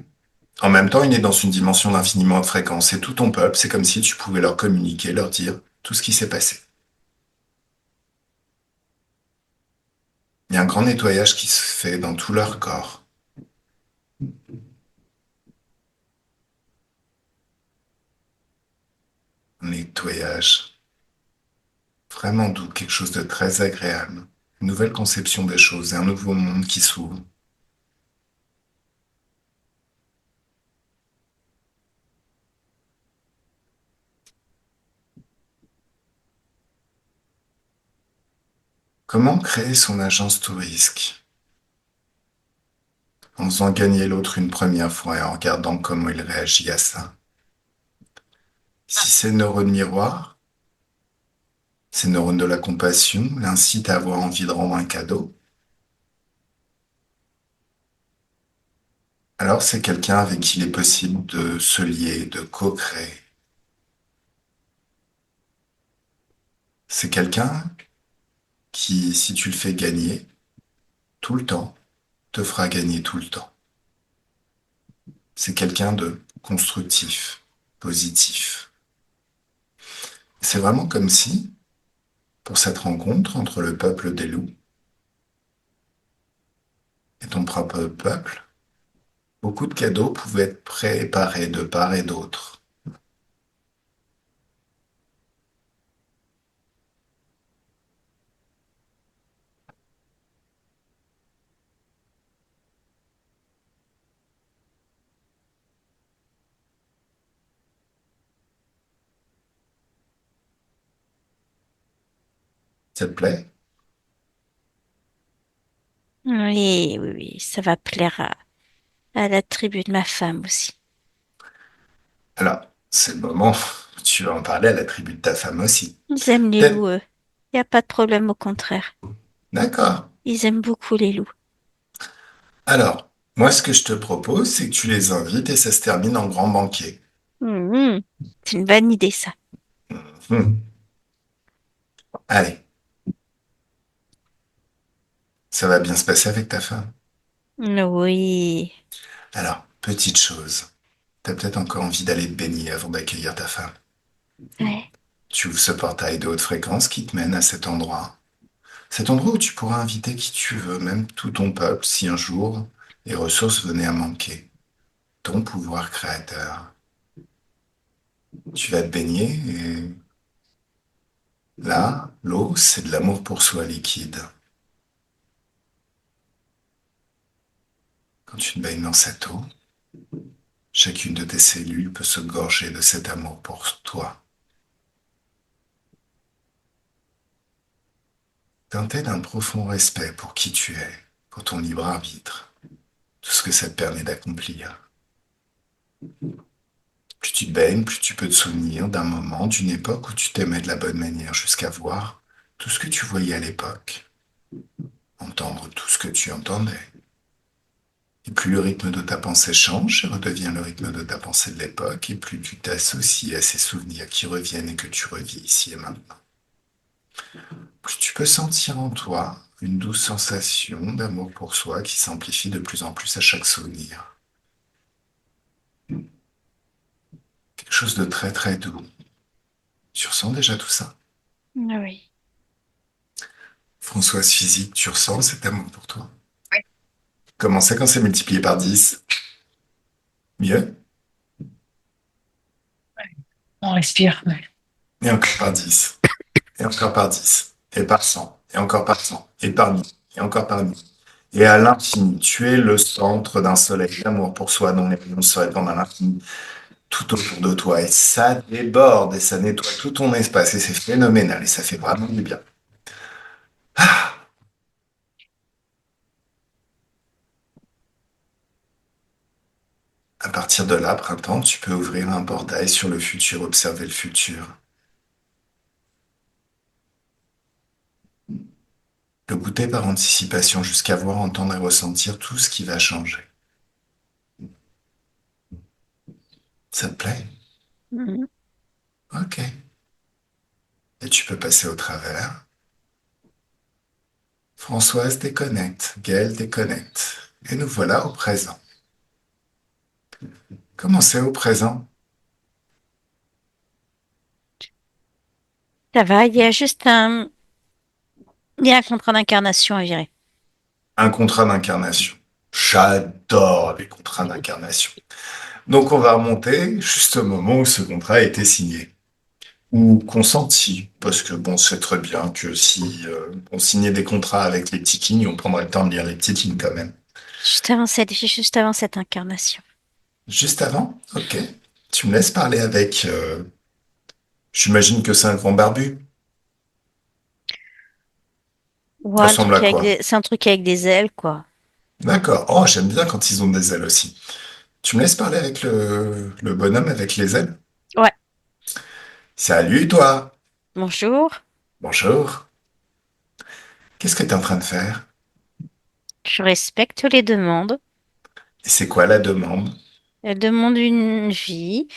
En même temps, il est dans une dimension d'infiniment haute fréquence et tout ton peuple, c'est comme si tu pouvais leur communiquer, leur dire tout ce qui s'est passé. Il y a un grand nettoyage qui se fait dans tout leur corps. Un nettoyage vraiment doux, quelque chose de très agréable. Une nouvelle conception des choses et un nouveau monde qui s'ouvre. Comment créer son agence tout risque en faisant gagner l'autre une première fois et en regardant comment il réagit à ça? Si c'est neurones miroir, Ces neurones de la compassion l'incitent à avoir envie de rendre un cadeau. Alors c'est quelqu'un avec qui il est possible de se lier, de co-créer. C'est quelqu'un qui, si tu le fais gagner tout le temps, te fera gagner tout le temps. C'est quelqu'un de constructif, positif. C'est vraiment comme si, pour cette rencontre entre le peuple des loups et ton propre peuple, beaucoup de cadeaux pouvaient être préparés de part et d'autre. Ça te plaît? Oui, oui, oui, ça va plaire à la tribu de ma femme aussi. Alors, c'est le moment où tu vas en parler à la tribu de ta femme aussi. Ils aiment les Peut-être. loups, eux. Y a pas de problème, au contraire. D'accord. Ils aiment beaucoup les loups. Alors, moi, ce que je te propose, c'est que tu les invites et ça se termine en grand banquet. Mhm. C'est une bonne idée, ça. Hmm. Allez, ça va bien se passer avec ta femme. Oui. Alors, petite chose, t'as peut-être encore envie d'aller te baigner avant d'accueillir ta femme. Ouais. Tu ouvres ce portail de haute fréquence qui te mène à cet endroit. Cet endroit où tu pourras inviter qui tu veux, même tout ton peuple, si un jour les ressources venaient à manquer. Ton pouvoir créateur. Tu vas te baigner et là, l'eau, c'est de l'amour pour soi liquide. Quand tu te baignes dans cette eau, chacune de tes cellules peut se gorger de cet amour pour toi. Teinté d'un profond respect pour qui tu es, pour ton libre arbitre, tout ce que ça te permet d'accomplir. Plus tu te baignes, plus tu peux te souvenir d'un moment, d'une époque où tu t'aimais de la bonne manière jusqu'à voir tout ce que tu voyais à l'époque, entendre tout ce que tu entendais. Et plus le rythme de ta pensée change et redevient le rythme de ta pensée de l'époque, et plus tu t'associes à ces souvenirs qui reviennent et que tu revis ici et maintenant. Plus tu peux sentir en toi une douce sensation d'amour pour soi qui s'amplifie de plus en plus à chaque souvenir. Quelque chose de très très doux. Tu ressens déjà tout ça? Oui. Françoise Physique, tu ressens cet amour pour toi? Comment c'est quand c'est multiplié par 10? Mieux? On respire. Ouais. Et encore par 10. Et encore par 10. Et par 100. Et encore par 100. Et par 1000. Et encore par 1000. Et à l'infini, tu es le centre d'un soleil d'amour pour soi dont les rayons se répandent à l'infini tout autour de toi. Et ça déborde et ça nettoie tout ton espace. Et c'est phénoménal. Et ça fait vraiment du bien. Ah. À partir de là, printemps, tu peux ouvrir un portail sur le futur, observer le futur. Le goûter par anticipation jusqu'à voir, entendre et ressentir tout ce qui va changer. Ça te plaît? Mhm. Ok. Et tu peux passer au travers. Françoise déconnecte, Gaëlle déconnecte. Et nous voilà au présent. Comment c'est au présent? Ça va, il y a juste il y a un contrat d'incarnation à virer. Un contrat d'incarnation. J'adore les contrats d'incarnation. Donc on va remonter juste au moment où ce contrat a été signé. Ou consenti, parce que bon, c'est très bien que si on signait des contrats avec les petites lignes, on prendrait le temps de lire les petites lignes quand même. Juste avant cette incarnation. Juste avant? Ok. Tu me laisses parler avec... j'imagine que c'est un grand barbu. Ouais, Ça ressemble à quoi? c'est un truc avec des ailes, quoi. D'accord. Oh, j'aime bien quand ils ont des ailes aussi. Tu me laisses parler avec le bonhomme avec les ailes? Ouais. Salut toi! Bonjour. Bonjour. Qu'est-ce que tu es en train de faire? Je respecte les demandes. Et c'est quoi la demande? Elle demande une vie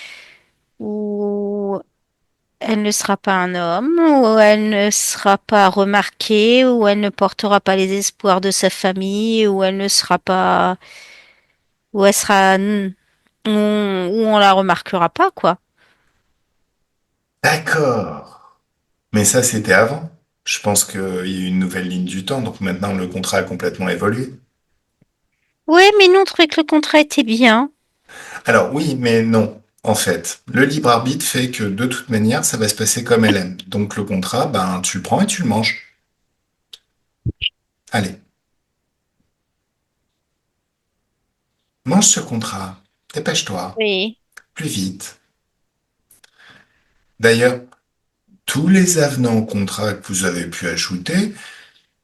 où elle ne sera pas un homme, où elle ne sera pas remarquée, où elle ne portera pas les espoirs de sa famille, où elle ne sera pas, où elle sera, où on la remarquera pas, quoi. D'accord. Mais ça, c'était avant. Je pense qu'il y a eu une nouvelle ligne du temps, donc maintenant le contrat a complètement évolué. Ouais, mais nous, on trouvait que le contrat était bien. Alors oui, mais non. En fait, le libre arbitre fait que de toute manière, ça va se passer comme elle aime. Donc le contrat, ben, tu le prends et tu le manges. Allez, mange ce contrat. Dépêche-toi. Oui. Plus vite. D'ailleurs, tous les avenants au contrat que vous avez pu ajouter,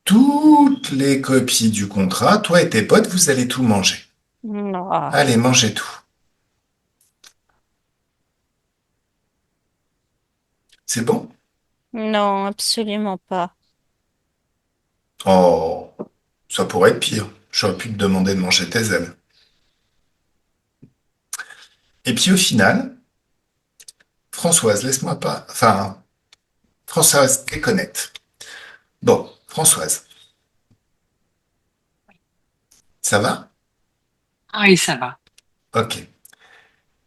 toutes les copies du contrat, toi et tes potes, vous allez tout manger. Non, Allez, mangez tout. C'est bon? non, absolument pas. Oh, ça pourrait être pire. J'aurais pu te demander de manger tes ailes. Et puis au final, Françoise, laisse-moi pas. Enfin, Françoise, déconnecte. Bon, Françoise, ça va? Ah oui, ça va. Ok.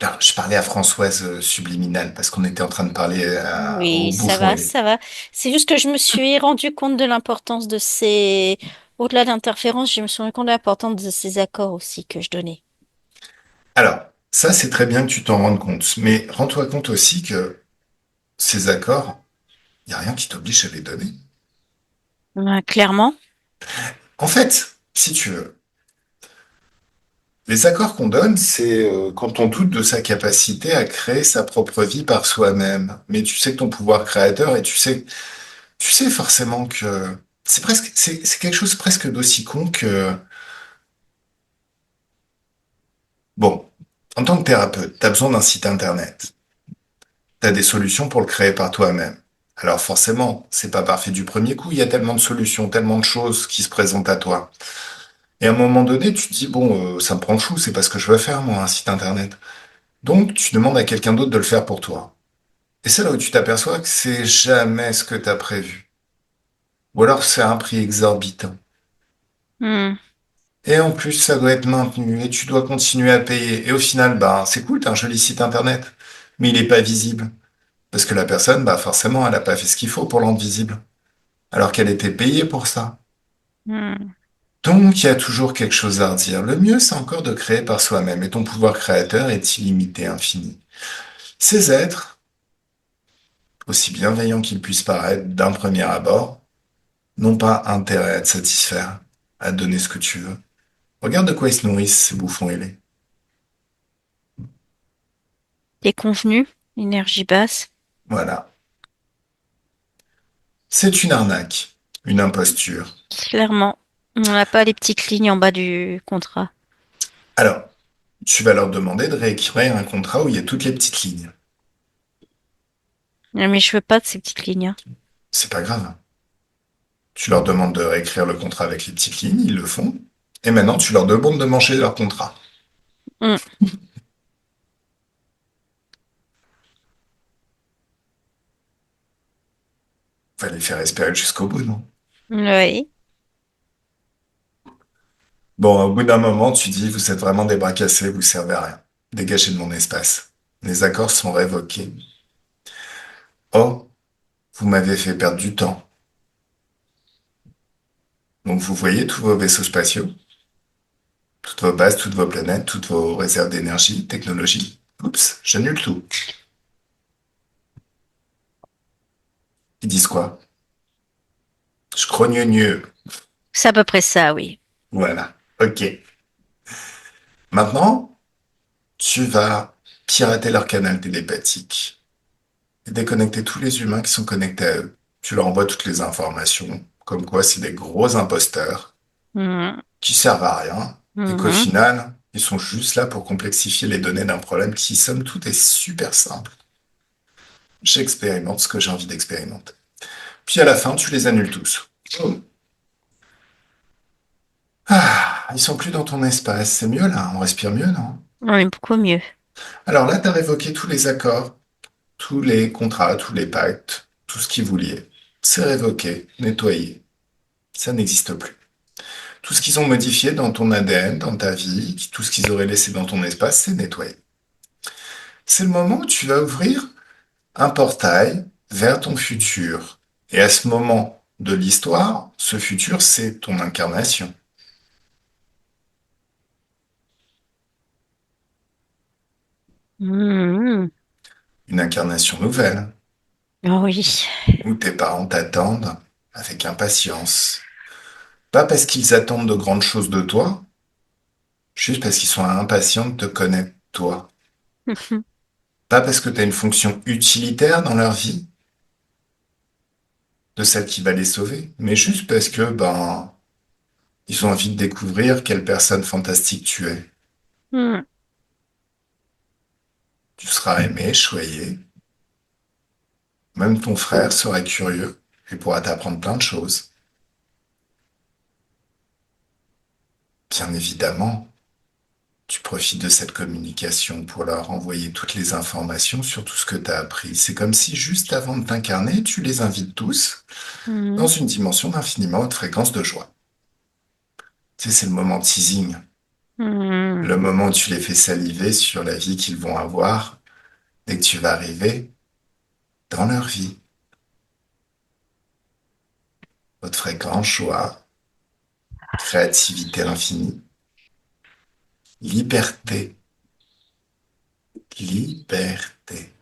Alors, je parlais à Françoise subliminal parce qu'on était en train de parler au Oui, ça bouffon va, ailé. ça va. C'est juste que je me suis rendu compte de l'importance de ces... Au-delà de l'interférence, je me suis rendu compte de l'importance de ces accords aussi que je donnais. Alors, ça, c'est très bien que tu t'en rendes compte, mais rends-toi compte aussi que ces accords, il n'y a rien qui t'oblige à les donner. Clairement. En fait, si tu veux, les accords qu'on donne, c'est quand on doute de sa capacité à créer sa propre vie par soi-même. Mais tu sais que ton pouvoir créateur et tu sais forcément que c'est quelque chose presque d'aussi con que, bon, en tant que thérapeute, tu as besoin d'un site internet. Tu as des solutions pour le créer par toi-même. Alors forcément, c'est pas parfait du premier coup, il y a tellement de solutions, tellement de choses qui se présentent à toi. Et à un moment donné, tu te dis, bon, ça me prend le chou, c'est pas ce que je veux faire, moi, un site internet. Donc, tu demandes à quelqu'un d'autre de le faire pour toi. Et c'est là où tu t'aperçois que c'est jamais ce que tu as prévu. Ou alors c'est un prix exorbitant. Hmm, Et en plus, ça doit être maintenu et tu dois continuer à payer. Et au final, bah, c'est cool, t'as un joli site internet, mais il n'est pas visible. Parce que la personne, bah, forcément, elle n'a pas fait ce qu'il faut pour le rendre visible. Alors qu'elle était payée pour ça. hmm. Donc, il y a toujours quelque chose à redire. Le mieux, c'est encore de créer par soi-même. Et ton pouvoir créateur est illimité, infini. Ces êtres, aussi bienveillants qu'ils puissent paraître d'un premier abord, n'ont pas intérêt à te satisfaire, à te donner ce que tu veux. Regarde de quoi ils se nourrissent, ces bouffons ailés. Déconvenu, énergie basse. Voilà. C'est une arnaque, une imposture. Clairement. On n'a pas les petites lignes en bas du contrat. Alors, tu vas leur demander de réécrire un contrat où il y a toutes les petites lignes. Mais je veux pas de ces petites lignes, hein. C'est pas grave. Tu leur demandes de réécrire le contrat avec les petites lignes, ils le font. Et maintenant, tu leur demandes de manger leur contrat. Hmm. Va les faire espérer jusqu'au bout, non? Oui. Bon, au bout d'un moment, tu dis, vous êtes vraiment des bras cassés, vous servez à rien. Dégagez de mon espace. Les accords sont révoqués. Oh, vous m'avez fait perdre du temps. Donc vous voyez tous vos vaisseaux spatiaux, toutes vos bases, toutes vos planètes, toutes vos réserves d'énergie, technologie. Oups, j'annule tout. Ils disent quoi? Je crogneux. C'est à peu près ça, oui. Voilà. Ok. Maintenant, tu vas pirater leur canal télépathique et déconnecter tous les humains qui sont connectés à eux. Tu leur envoies toutes les informations, comme quoi c'est des gros imposteurs Mhm. qui servent à rien et qu'au Mhm. final, ils sont juste là pour complexifier les données d'un problème qui, somme toute, est super simple. J'expérimente ce que j'ai envie d'expérimenter. Puis à la fin, tu les annules tous. Boum. Ah, ils sont plus dans ton espace. C'est mieux là, on respire mieux, non? On est beaucoup mieux. Alors là, tu as révoqué tous les accords, tous les contrats, tous les pactes, tout ce qui vous liait. C'est révoqué, nettoyé. Ça n'existe plus. Tout ce qu'ils ont modifié dans ton ADN, dans ta vie, tout ce qu'ils auraient laissé dans ton espace, c'est nettoyé. C'est le moment où tu vas ouvrir un portail vers ton futur. Et à ce moment de l'histoire, ce futur, c'est ton incarnation. Mhm. Une incarnation nouvelle, Oh oui. où tes parents t'attendent avec impatience. Pas parce qu'ils attendent de grandes choses de toi, juste parce qu'ils sont impatients de te connaître toi. Pas parce que tu as une fonction utilitaire dans leur vie, de celle qui va les sauver, mais juste parce que, ils ont envie de découvrir quelle personne fantastique tu es. Mhm. Tu seras aimé, choyé. Même ton frère sera curieux et pourra t'apprendre plein de choses. Bien évidemment, tu profites de cette communication pour leur envoyer toutes les informations sur tout ce que tu as appris. C'est comme si juste avant de t'incarner, tu les invites tous dans Mhm. une dimension d'infiniment haute fréquence de joie. Tu sais, c'est le moment teasing, Mhm. le moment où tu les fais saliver sur la vie qu'ils vont avoir dès que tu vas arriver dans leur vie. Haute fréquence, joie, créativité infinie, liberté, liberté.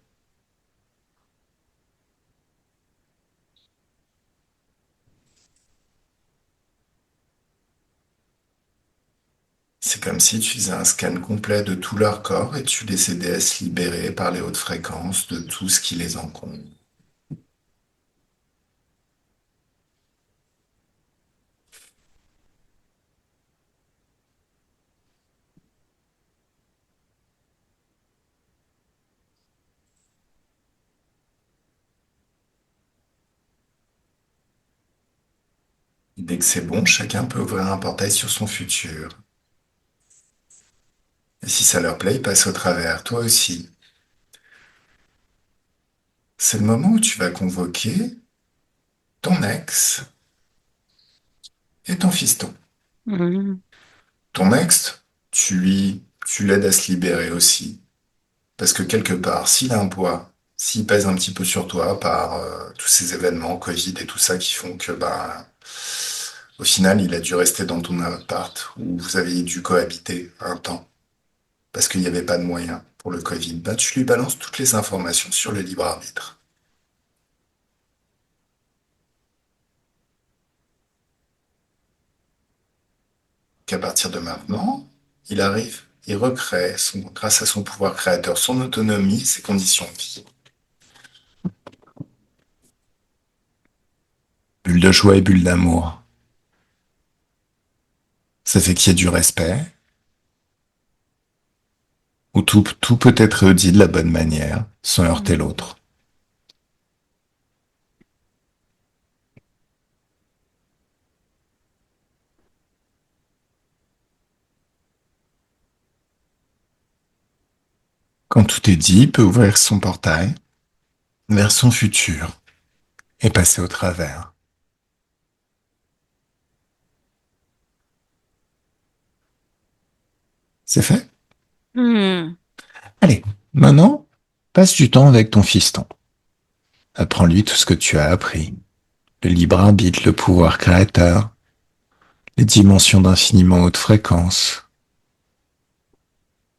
C'est comme si tu faisais un scan complet de tout leur corps et tu les aidais à se libérer par les hautes fréquences de tout ce qui les encombre. Dès que c'est bon, chacun peut ouvrir un portail sur son futur. Et si ça leur plaît, ils passent au travers, toi aussi. C'est le moment où tu vas convoquer ton ex et ton fiston. Mhm. Ton ex, tu l'aides à se libérer aussi. Parce que quelque part, s'il a un poids, s'il pèse un petit peu sur toi par tous ces événements, Covid et tout ça qui font que, au final, il a dû rester dans ton appart où vous avez dû cohabiter un temps parce qu'il n'y avait pas de moyens pour le Covid. Tu lui balances toutes les informations sur le libre arbitre. Qu'à partir de maintenant, il arrive, il recrée, grâce à son pouvoir créateur, son autonomie, ses conditions de vie. Bulle de joie et bulle d'amour. Ça fait qu'il y ait du respect, où tout peut être dit de la bonne manière, sans heurter l'autre. Quand tout est dit, il peut ouvrir son portail vers son futur et passer au travers. C'est fait? Mhm. Allez, maintenant, passe du temps avec ton fiston. Apprends-lui tout ce que tu as appris. Le libre arbitre, le pouvoir créateur, les dimensions d'infiniment haute fréquence.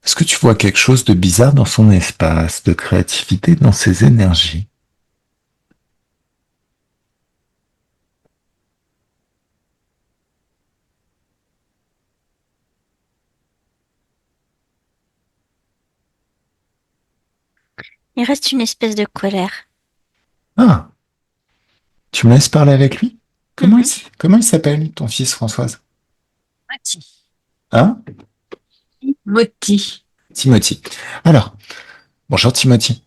Est-ce que tu vois quelque chose de bizarre dans son espace, de créativité dans ses énergies? Il reste une espèce de colère. Ah, tu me laisses parler avec lui? Mhm. Comment il s'appelle, ton fils, Françoise? Moti. Hein? Moti. Timothy. Alors, bonjour Timothy.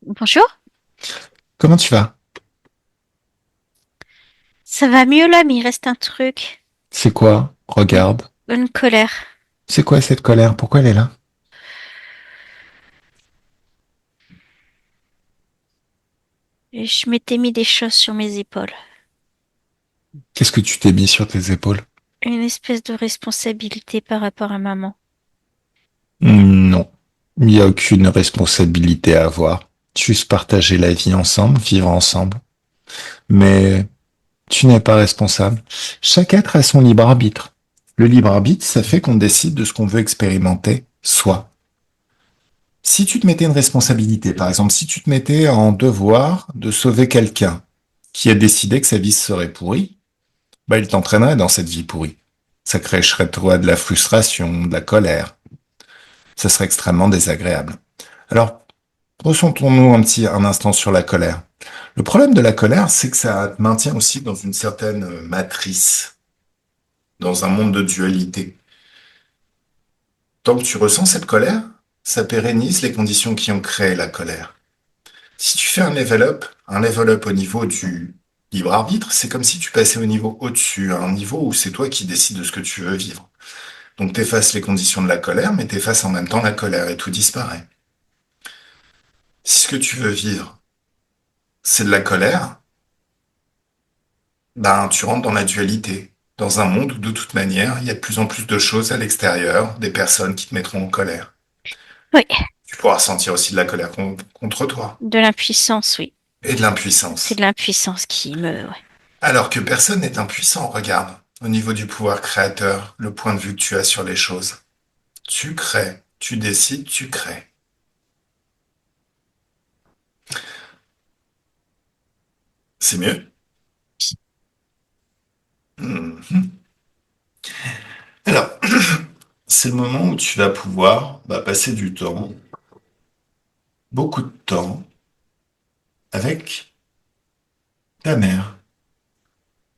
Bonjour. Comment tu vas? Ça va mieux là, mais il reste un truc. C'est quoi? Une, Regarde. une colère. C'est quoi cette colère? Pourquoi elle est là? Et je m'étais mis des choses sur mes épaules. Qu'est-ce que tu t'es mis sur tes épaules? Une espèce de responsabilité par rapport à maman. Non. Il n'y a aucune responsabilité à avoir. Juste partager la vie ensemble, vivre ensemble. Mais tu n'es pas responsable. Chaque être a son libre arbitre. Le libre arbitre, ça fait qu'on décide de ce qu'on veut expérimenter, soi. Si tu te mettais une responsabilité, par exemple, si tu te mettais en devoir de sauver quelqu'un qui a décidé que sa vie serait pourrie, bah, il t'entraînerait dans cette vie pourrie. Ça créerait toi de la frustration, de la colère. Ça serait extrêmement désagréable. Alors, ressentons-nous un instant sur la colère. Le problème de la colère, c'est que ça te maintient aussi dans une certaine matrice, dans un monde de dualité. Tant que tu ressens cette colère, ça pérennise les conditions qui ont créé la colère. Si tu fais un level up au niveau du libre arbitre, c'est comme si tu passais au niveau au-dessus, à un niveau où c'est toi qui décides de ce que tu veux vivre. Donc t'effaces les conditions de la colère, mais t'effaces en même temps la colère et tout disparaît. Si ce que tu veux vivre, c'est de la colère, ben tu rentres dans la dualité, dans un monde où de toute manière, il y a de plus en plus de choses à l'extérieur, des personnes qui te mettront en colère. Oui, Tu pourras ressentir aussi de la colère contre toi de l'impuissance, oui. et de C'est de l'impuissance. l'impuissance qui me... Ouais. Alors que personne n'est impuissant, regarde, au niveau du pouvoir créateur, le point de vue que tu as sur les choses. Tu crées, tu décides, tu crées. C'est mieux? Mhm. Alors, c'est le moment où tu vas pouvoir passer du temps, beaucoup de temps, avec ta mère.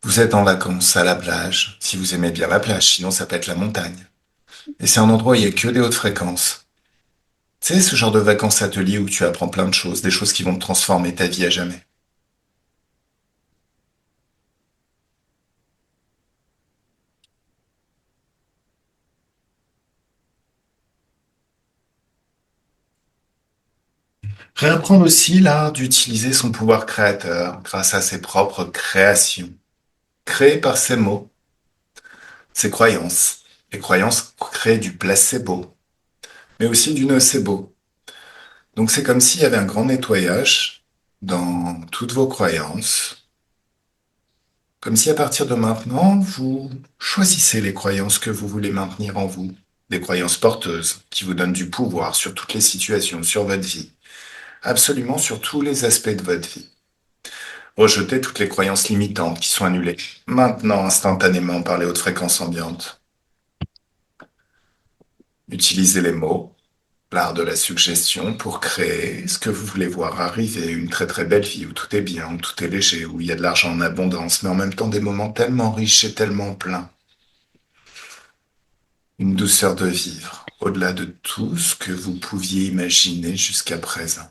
Vous êtes en vacances à la plage, si vous aimez bien la plage, sinon ça peut être la montagne. Et c'est un endroit où il n'y a que des hautes fréquences. Tu sais, ce genre de vacances ateliers où tu apprends plein de choses, des choses qui vont te transformer ta vie à jamais. Réapprendre aussi l'art d'utiliser son pouvoir créateur grâce à ses propres créations, créées par ses mots, ses croyances. Les croyances créent du placebo, mais aussi du nocebo. Donc c'est comme s'il y avait un grand nettoyage dans toutes vos croyances, comme si à partir de maintenant, vous choisissez les croyances que vous voulez maintenir en vous, des croyances porteuses qui vous donnent du pouvoir sur toutes les situations, sur votre vie, absolument sur tous les aspects de votre vie. Rejetez toutes les croyances limitantes qui sont annulées maintenant instantanément par les hautes fréquences ambiantes. Utilisez les mots, l'art de la suggestion pour créer ce que vous voulez voir arriver, une très très belle vie où tout est bien, où tout est léger, où il y a de l'argent en abondance, mais en même temps des moments tellement riches et tellement pleins. Une douceur de vivre, au-delà de tout ce que vous pouviez imaginer jusqu'à présent.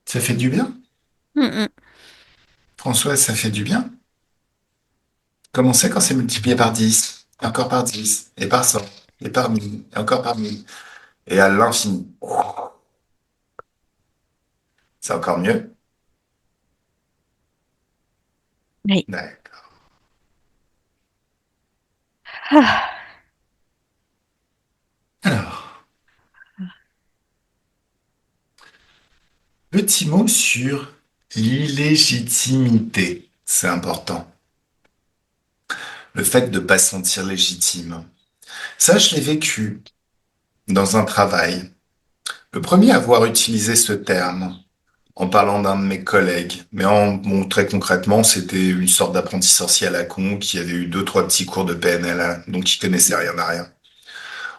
Ça fait du bien? Mm, Françoise, ça fait du bien? Comment c'est quand c'est multiplié par 10, et encore par 10, et par 100, et par 1000, et encore par 1000, et à l'infini? C'est encore mieux? oui. D'accord. Ah, Alors, petit mot sur l'illégitimité. C'est important. Le fait de ne pas se sentir légitime. Ça, je l'ai vécu dans un travail. Le premier à avoir utilisé ce terme en parlant d'un de mes collègues. Mais bon, très concrètement, c'était une sorte d'apprenti sorcier à la con qui avait eu deux, trois petits cours de PNL, donc qui connaissait rien à rien.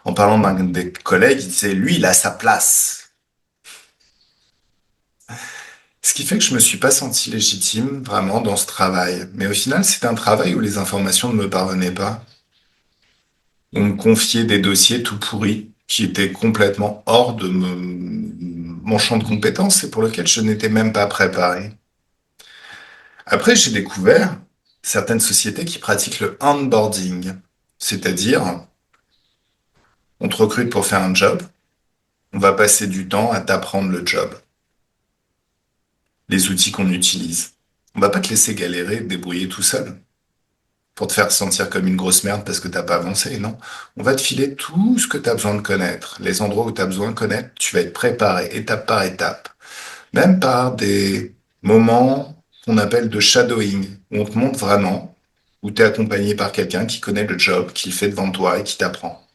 En parlant d'un des collègues, il disait, lui, il a sa place. Ce qui fait que je me suis pas senti légitime vraiment dans ce travail. Mais au final, c'était un travail où les informations ne me parvenaient pas. On me confiait des dossiers tout pourris qui étaient complètement hors de mon champ de compétences et pour lequel je n'étais même pas préparé. Après, j'ai découvert certaines sociétés qui pratiquent le onboarding, c'est-à-dire on te recrute pour faire un job, on va passer du temps à t'apprendre le job, les outils qu'on utilise. On va pas te laisser galérer, te débrouiller tout seul pour te faire sentir comme une grosse merde parce que t'as pas avancé, non. On va te filer tout ce que tu as besoin de connaître, les endroits où tu as besoin de connaître, tu vas être préparé étape par étape, même par des moments qu'on appelle de shadowing, où on te montre vraiment, où tu es accompagné par quelqu'un qui connaît le job, qui le fait devant toi et qui t'apprend.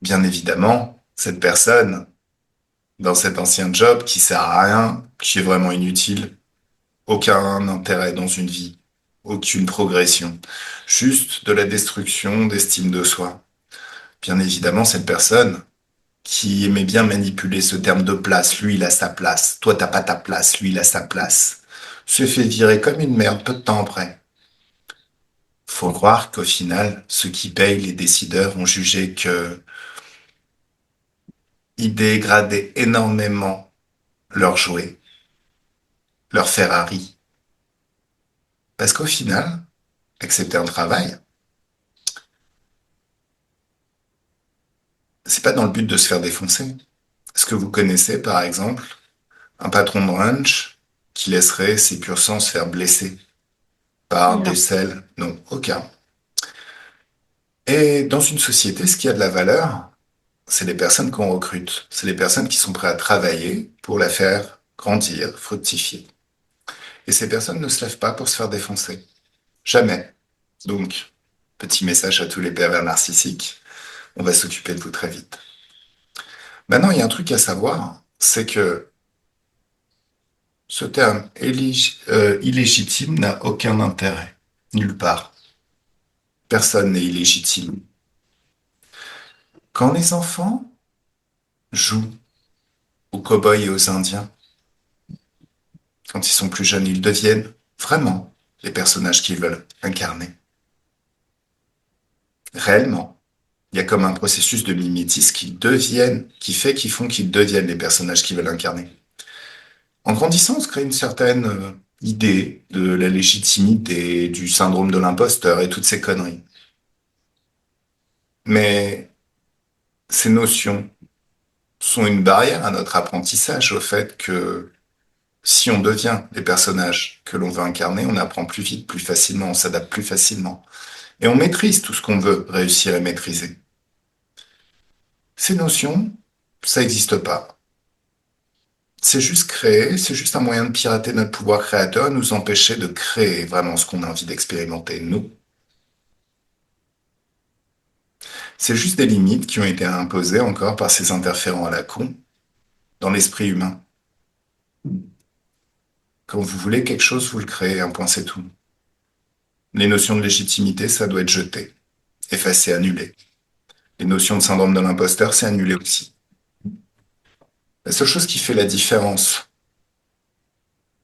Bien évidemment, cette personne, dans cet ancien job qui sert à rien, qui est vraiment inutile, aucun intérêt dans une vie, aucune progression, juste de la destruction d'estime de soi. Bien évidemment, cette personne qui aimait bien manipuler ce terme de place, lui il a sa place, toi t'as pas ta place, lui il a sa place, se fait virer comme une merde peu de temps après. Faut croire qu'au final, ceux qui payent les décideurs ont jugé que ils dégradaient énormément leurs jouets, leur Ferrari. Parce qu'au final, accepter un travail, c'est pas dans le but de se faire défoncer. Est-ce que vous connaissez, par exemple, un patron de ranch qui laisserait ses pur sang se faire blesser par des Non. selles? Non, aucun. Et dans une société, ce qui a de la valeur, c'est les personnes qu'on recrute. C'est les personnes qui sont prêtes à travailler pour la faire grandir, fructifier. Et ces personnes ne se lèvent pas pour se faire défoncer. Jamais. Donc, petit message à tous les pervers narcissiques, on va s'occuper de vous très vite. Maintenant, il y a un truc à savoir, c'est que ce terme illégitime n'a aucun intérêt, nulle part. Personne n'est illégitime. Quand les enfants jouent aux cow-boys et aux indiens, quand ils sont plus jeunes, ils deviennent vraiment les personnages qu'ils veulent incarner. Réellement. Il y a comme un processus de mimétisme qui font qu'ils deviennent les personnages qu'ils veulent incarner. En grandissant, on se crée une certaine idée de la légitimité, du syndrome de l'imposteur et toutes ces conneries. Mais ces notions sont une barrière à notre apprentissage au fait que si on devient les personnages que l'on veut incarner, on apprend plus vite, plus facilement, on s'adapte plus facilement. Et on maîtrise tout ce qu'on veut réussir à maîtriser. Ces notions, ça n'existe pas. C'est juste créer, c'est juste un moyen de pirater notre pouvoir créateur et nous empêcher de créer vraiment ce qu'on a envie d'expérimenter, nous. C'est juste des limites qui ont été imposées encore par ces interférents à la con dans l'esprit humain. Quand vous voulez quelque chose, vous le créez, un point c'est tout. Les notions de légitimité, ça doit être jeté, effacé, annulé. Les notions de syndrome de l'imposteur, c'est annulé aussi. La seule chose qui fait la différence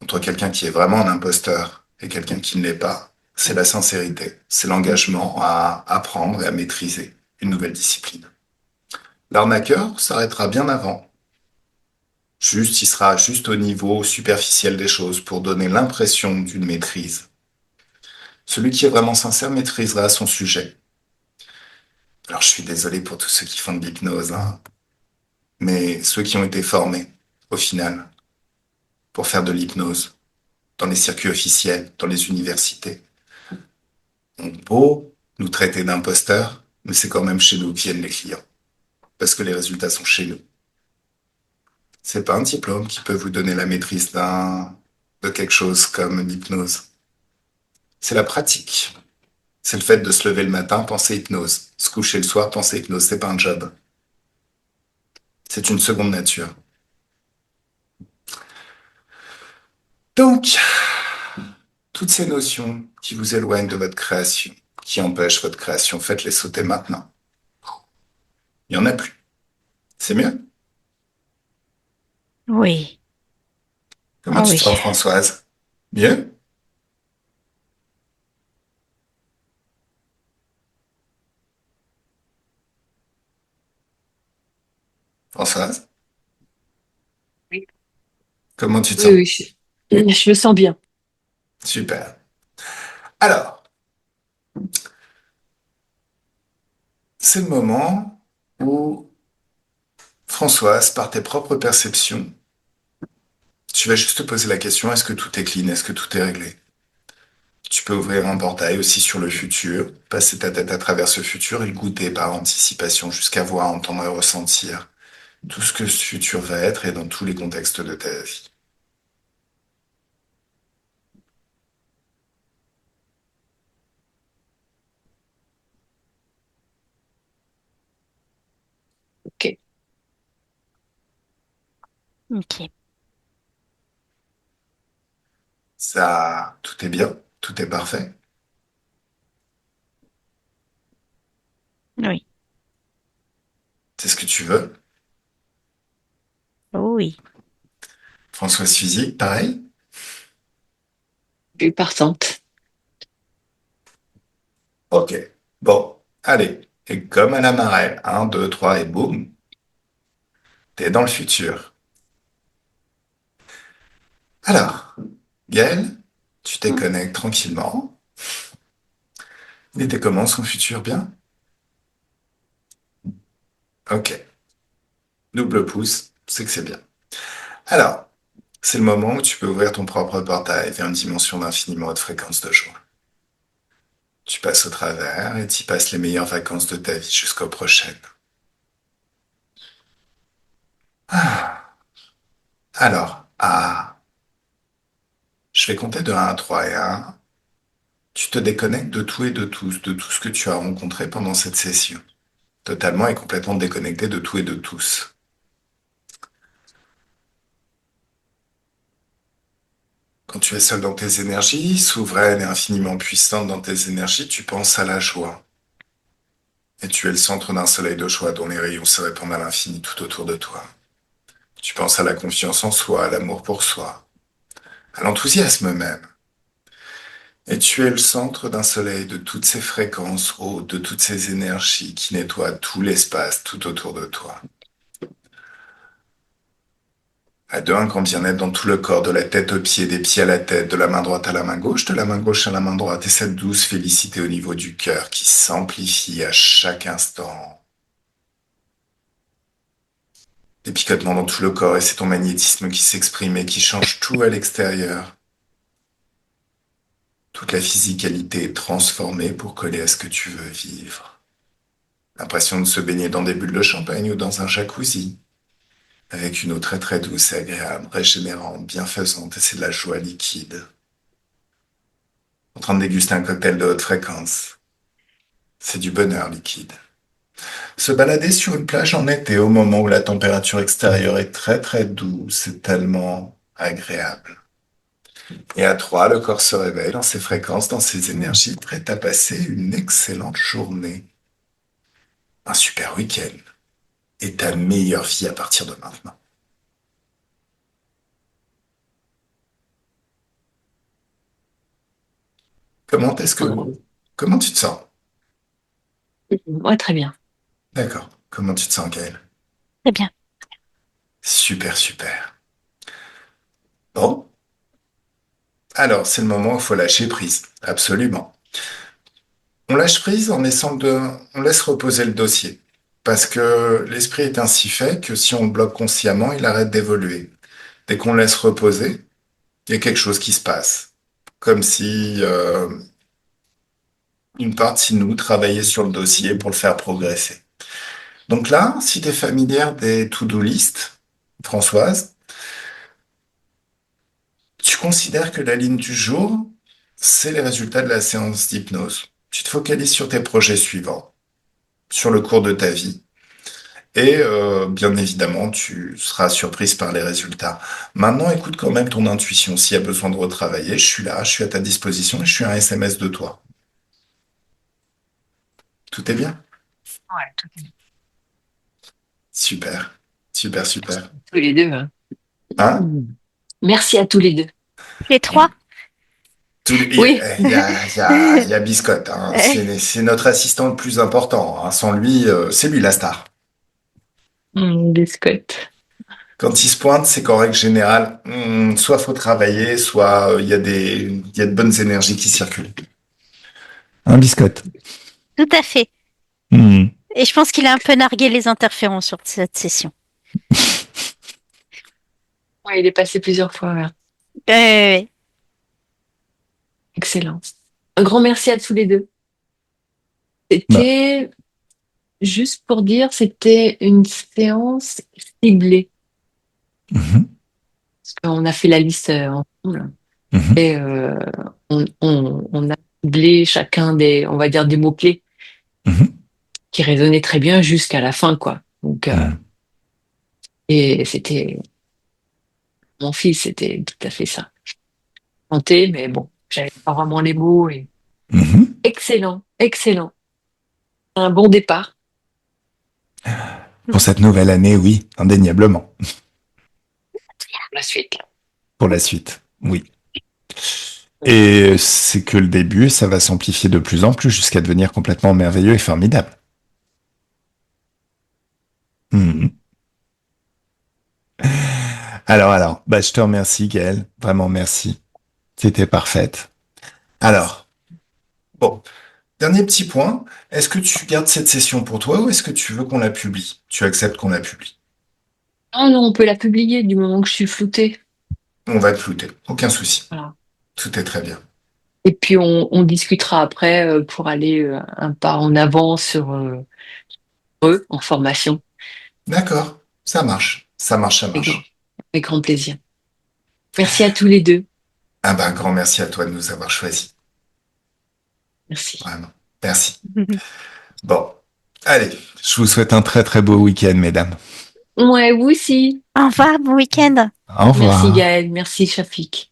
entre quelqu'un qui est vraiment un imposteur et quelqu'un qui ne l'est pas, c'est la sincérité, c'est l'engagement à apprendre et à maîtriser une nouvelle discipline. L'arnaqueur s'arrêtera bien avant. Juste, il sera juste au niveau superficiel des choses pour donner l'impression d'une maîtrise. Celui qui est vraiment sincère maîtrisera son sujet. Alors, je suis désolé pour tous ceux qui font de l'hypnose, hein, mais ceux qui ont été formés, au final, pour faire de l'hypnose, dans les circuits officiels, dans les universités, ont beau nous traiter d'imposteurs, mais c'est quand même chez nous que viennent les clients. Parce que les résultats sont chez nous. C'est pas un diplôme qui peut vous donner la maîtrise de quelque chose comme l'hypnose. C'est la pratique. C'est le fait de se lever le matin, penser hypnose. Se coucher le soir, penser hypnose. C'est pas un job. C'est une seconde nature. Donc, toutes ces notions qui vous éloignent de votre création, qui empêchent votre création, faites-les sauter maintenant. Il n'y en a plus. C'est mieux? Oui. Comment Ah tu te oui. sens, Françoise? Mieux? Françoise, Oui, comment tu te oui, sens? oui, je me sens bien. Super. Alors, c'est le moment où, Françoise, par tes propres perceptions, tu vas juste te poser la question, est-ce que tout est clean? Est-ce que tout est réglé? Tu peux ouvrir un portail aussi sur le futur, passer ta tête à travers ce futur et le goûter par anticipation jusqu'à voir, entendre et ressentir tout ce que ce futur va être et dans tous les contextes de ta vie. Ok. Ok. Ça, tout est bien, tout est parfait. Oui. C'est ce que tu veux. Oh oui. Françoise Physique, pareil. Je suis partante. Ok. Bon, allez. Et comme à la marelle, un, 2, 3 et boum, t'es dans le futur. Alors, Gaël, tu déconnectes tranquillement. Il était comment son futur? Bien? Ok. Double pouce, c'est que c'est bien. Alors, c'est le moment où tu peux ouvrir ton propre portail vers une dimension d'infiniment haute fréquence de joie. Tu passes au travers et t'y passes les meilleures vacances de ta vie jusqu'aux prochaines. Ah. Alors, je vais compter de 1 à 3 et 1. Tu te déconnectes de tout et de tout ce que tu as rencontré pendant cette session. Totalement et complètement déconnecté de tout et de tous. Quand tu es seul dans tes énergies, souveraine et infiniment puissante dans tes énergies, tu penses à la joie. Et tu es le centre d'un soleil de joie dont les rayons se répandent à l'infini tout autour de toi. Tu penses à la confiance en soi, à l'amour pour soi, à l'enthousiasme même. Et tu es le centre d'un soleil de toutes ces fréquences hautes, de toutes ces énergies qui nettoient tout l'espace tout autour de toi. À deux, un grand bien-être dans tout le corps, de la tête aux pieds, des pieds à la tête, de la main droite à la main gauche, de la main gauche à la main droite, et cette douce félicité au niveau du cœur qui s'amplifie à chaque instant. Des picotements dans tout le corps, et c'est ton magnétisme qui s'exprime et qui change tout à l'extérieur. Toute la physicalité est transformée pour coller à ce que tu veux vivre. L'impression de se baigner dans des bulles de champagne ou dans un jacuzzi, avec une eau très très douce et agréable, régénérante, bienfaisante, et c'est de la joie liquide. En train de déguster un cocktail de haute fréquence. C'est du bonheur liquide. Se balader sur une plage en été au moment où la température extérieure est très très douce, c'est tellement agréable. Et à 3, le corps se réveille dans ses fréquences, dans ses énergies, prêt à passer une excellente journée. Un super week-end. Et ta meilleure vie à partir de maintenant. Comment est-ce que... Comment tu te sens? Ouais, très bien. D'accord. Comment tu te sens, Gaël? Très bien. Super, super. Bon, alors c'est le moment où il faut lâcher prise. Absolument. On lâche prise en laissant on laisse reposer le dossier. Parce que l'esprit est ainsi fait que si on le bloque consciemment, il arrête d'évoluer. Dès qu'on laisse reposer, il y a quelque chose qui se passe. Comme si une partie de nous travaillait sur le dossier pour le faire progresser. Donc là, si tu es familière des to-do list, Françoise, tu considères que la ligne du jour, c'est les résultats de la séance d'hypnose. Tu te focalises sur tes projets suivants, sur le cours de ta vie. Et bien évidemment, tu seras surprise par les résultats. Maintenant, écoute quand même ton intuition. S'il y a besoin de retravailler, je suis là, je suis à ta disposition et je suis un SMS de toi. Tout est bien? Ouais, tout est bien. Super, super, super. Tous les deux, hein. Hein? Merci à tous les deux. Les trois? Oui, Il y a Biscotte, hein. C'est notre assistant le plus important, hein. Sans lui, c'est lui la star. Biscotte. Quand il se pointe, c'est qu'en règle générale, soit faut travailler, soit il y a de bonnes énergies qui circulent. Un biscotte. Tout à fait. Hmm. Et je pense qu'il a un peu nargué les interférences sur cette session. Ouais, il est passé plusieurs fois. Ouais. Ouais. Excellent. Un grand merci à tous les deux. Bah, C'était, juste pour dire, c'était une séance ciblée. mhm, Parce qu'on a fait la liste ensemble. mhm, Et on a ciblé chacun on va dire, des mots-clés mhm, qui résonnaient très bien jusqu'à la fin, quoi. Donc, mhm, et c'était mon fils, c'était tout à fait ça. Tenté, mais bon, j'avais pas vraiment les mots. Et mhm. excellent, excellent. Un bon départ Pour cette nouvelle année, oui, indéniablement. pour la suite. Pour la suite, oui. Et c'est que le début, ça va s'amplifier de plus en plus jusqu'à devenir complètement merveilleux et formidable. Mhm. Alors, bah, je te remercie, Gaël. Vraiment, merci. C'était parfaite. Alors, bon, dernier petit point. Est-ce que tu gardes cette session pour toi ou est-ce que tu veux qu'on la publie? Tu acceptes qu'on la publie? Non, non, on peut la publier du moment que je suis floutée. On va te flouter. Aucun souci. Voilà. Tout est très bien. Et puis on discutera après pour aller un pas en avant sur eux en formation. D'accord. Ça marche. Ça marche, ça Avec grand, marche. avec grand plaisir. Merci à tous les deux. Ah ben, un grand merci à toi de nous avoir choisis. Merci. Vraiment. Merci. Bon. Allez. Je vous souhaite un très très beau week-end, mesdames. Ouais, vous aussi. Au revoir, bon week-end. Au Merci revoir. Gaël, merci Shafik.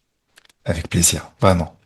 Avec plaisir, vraiment.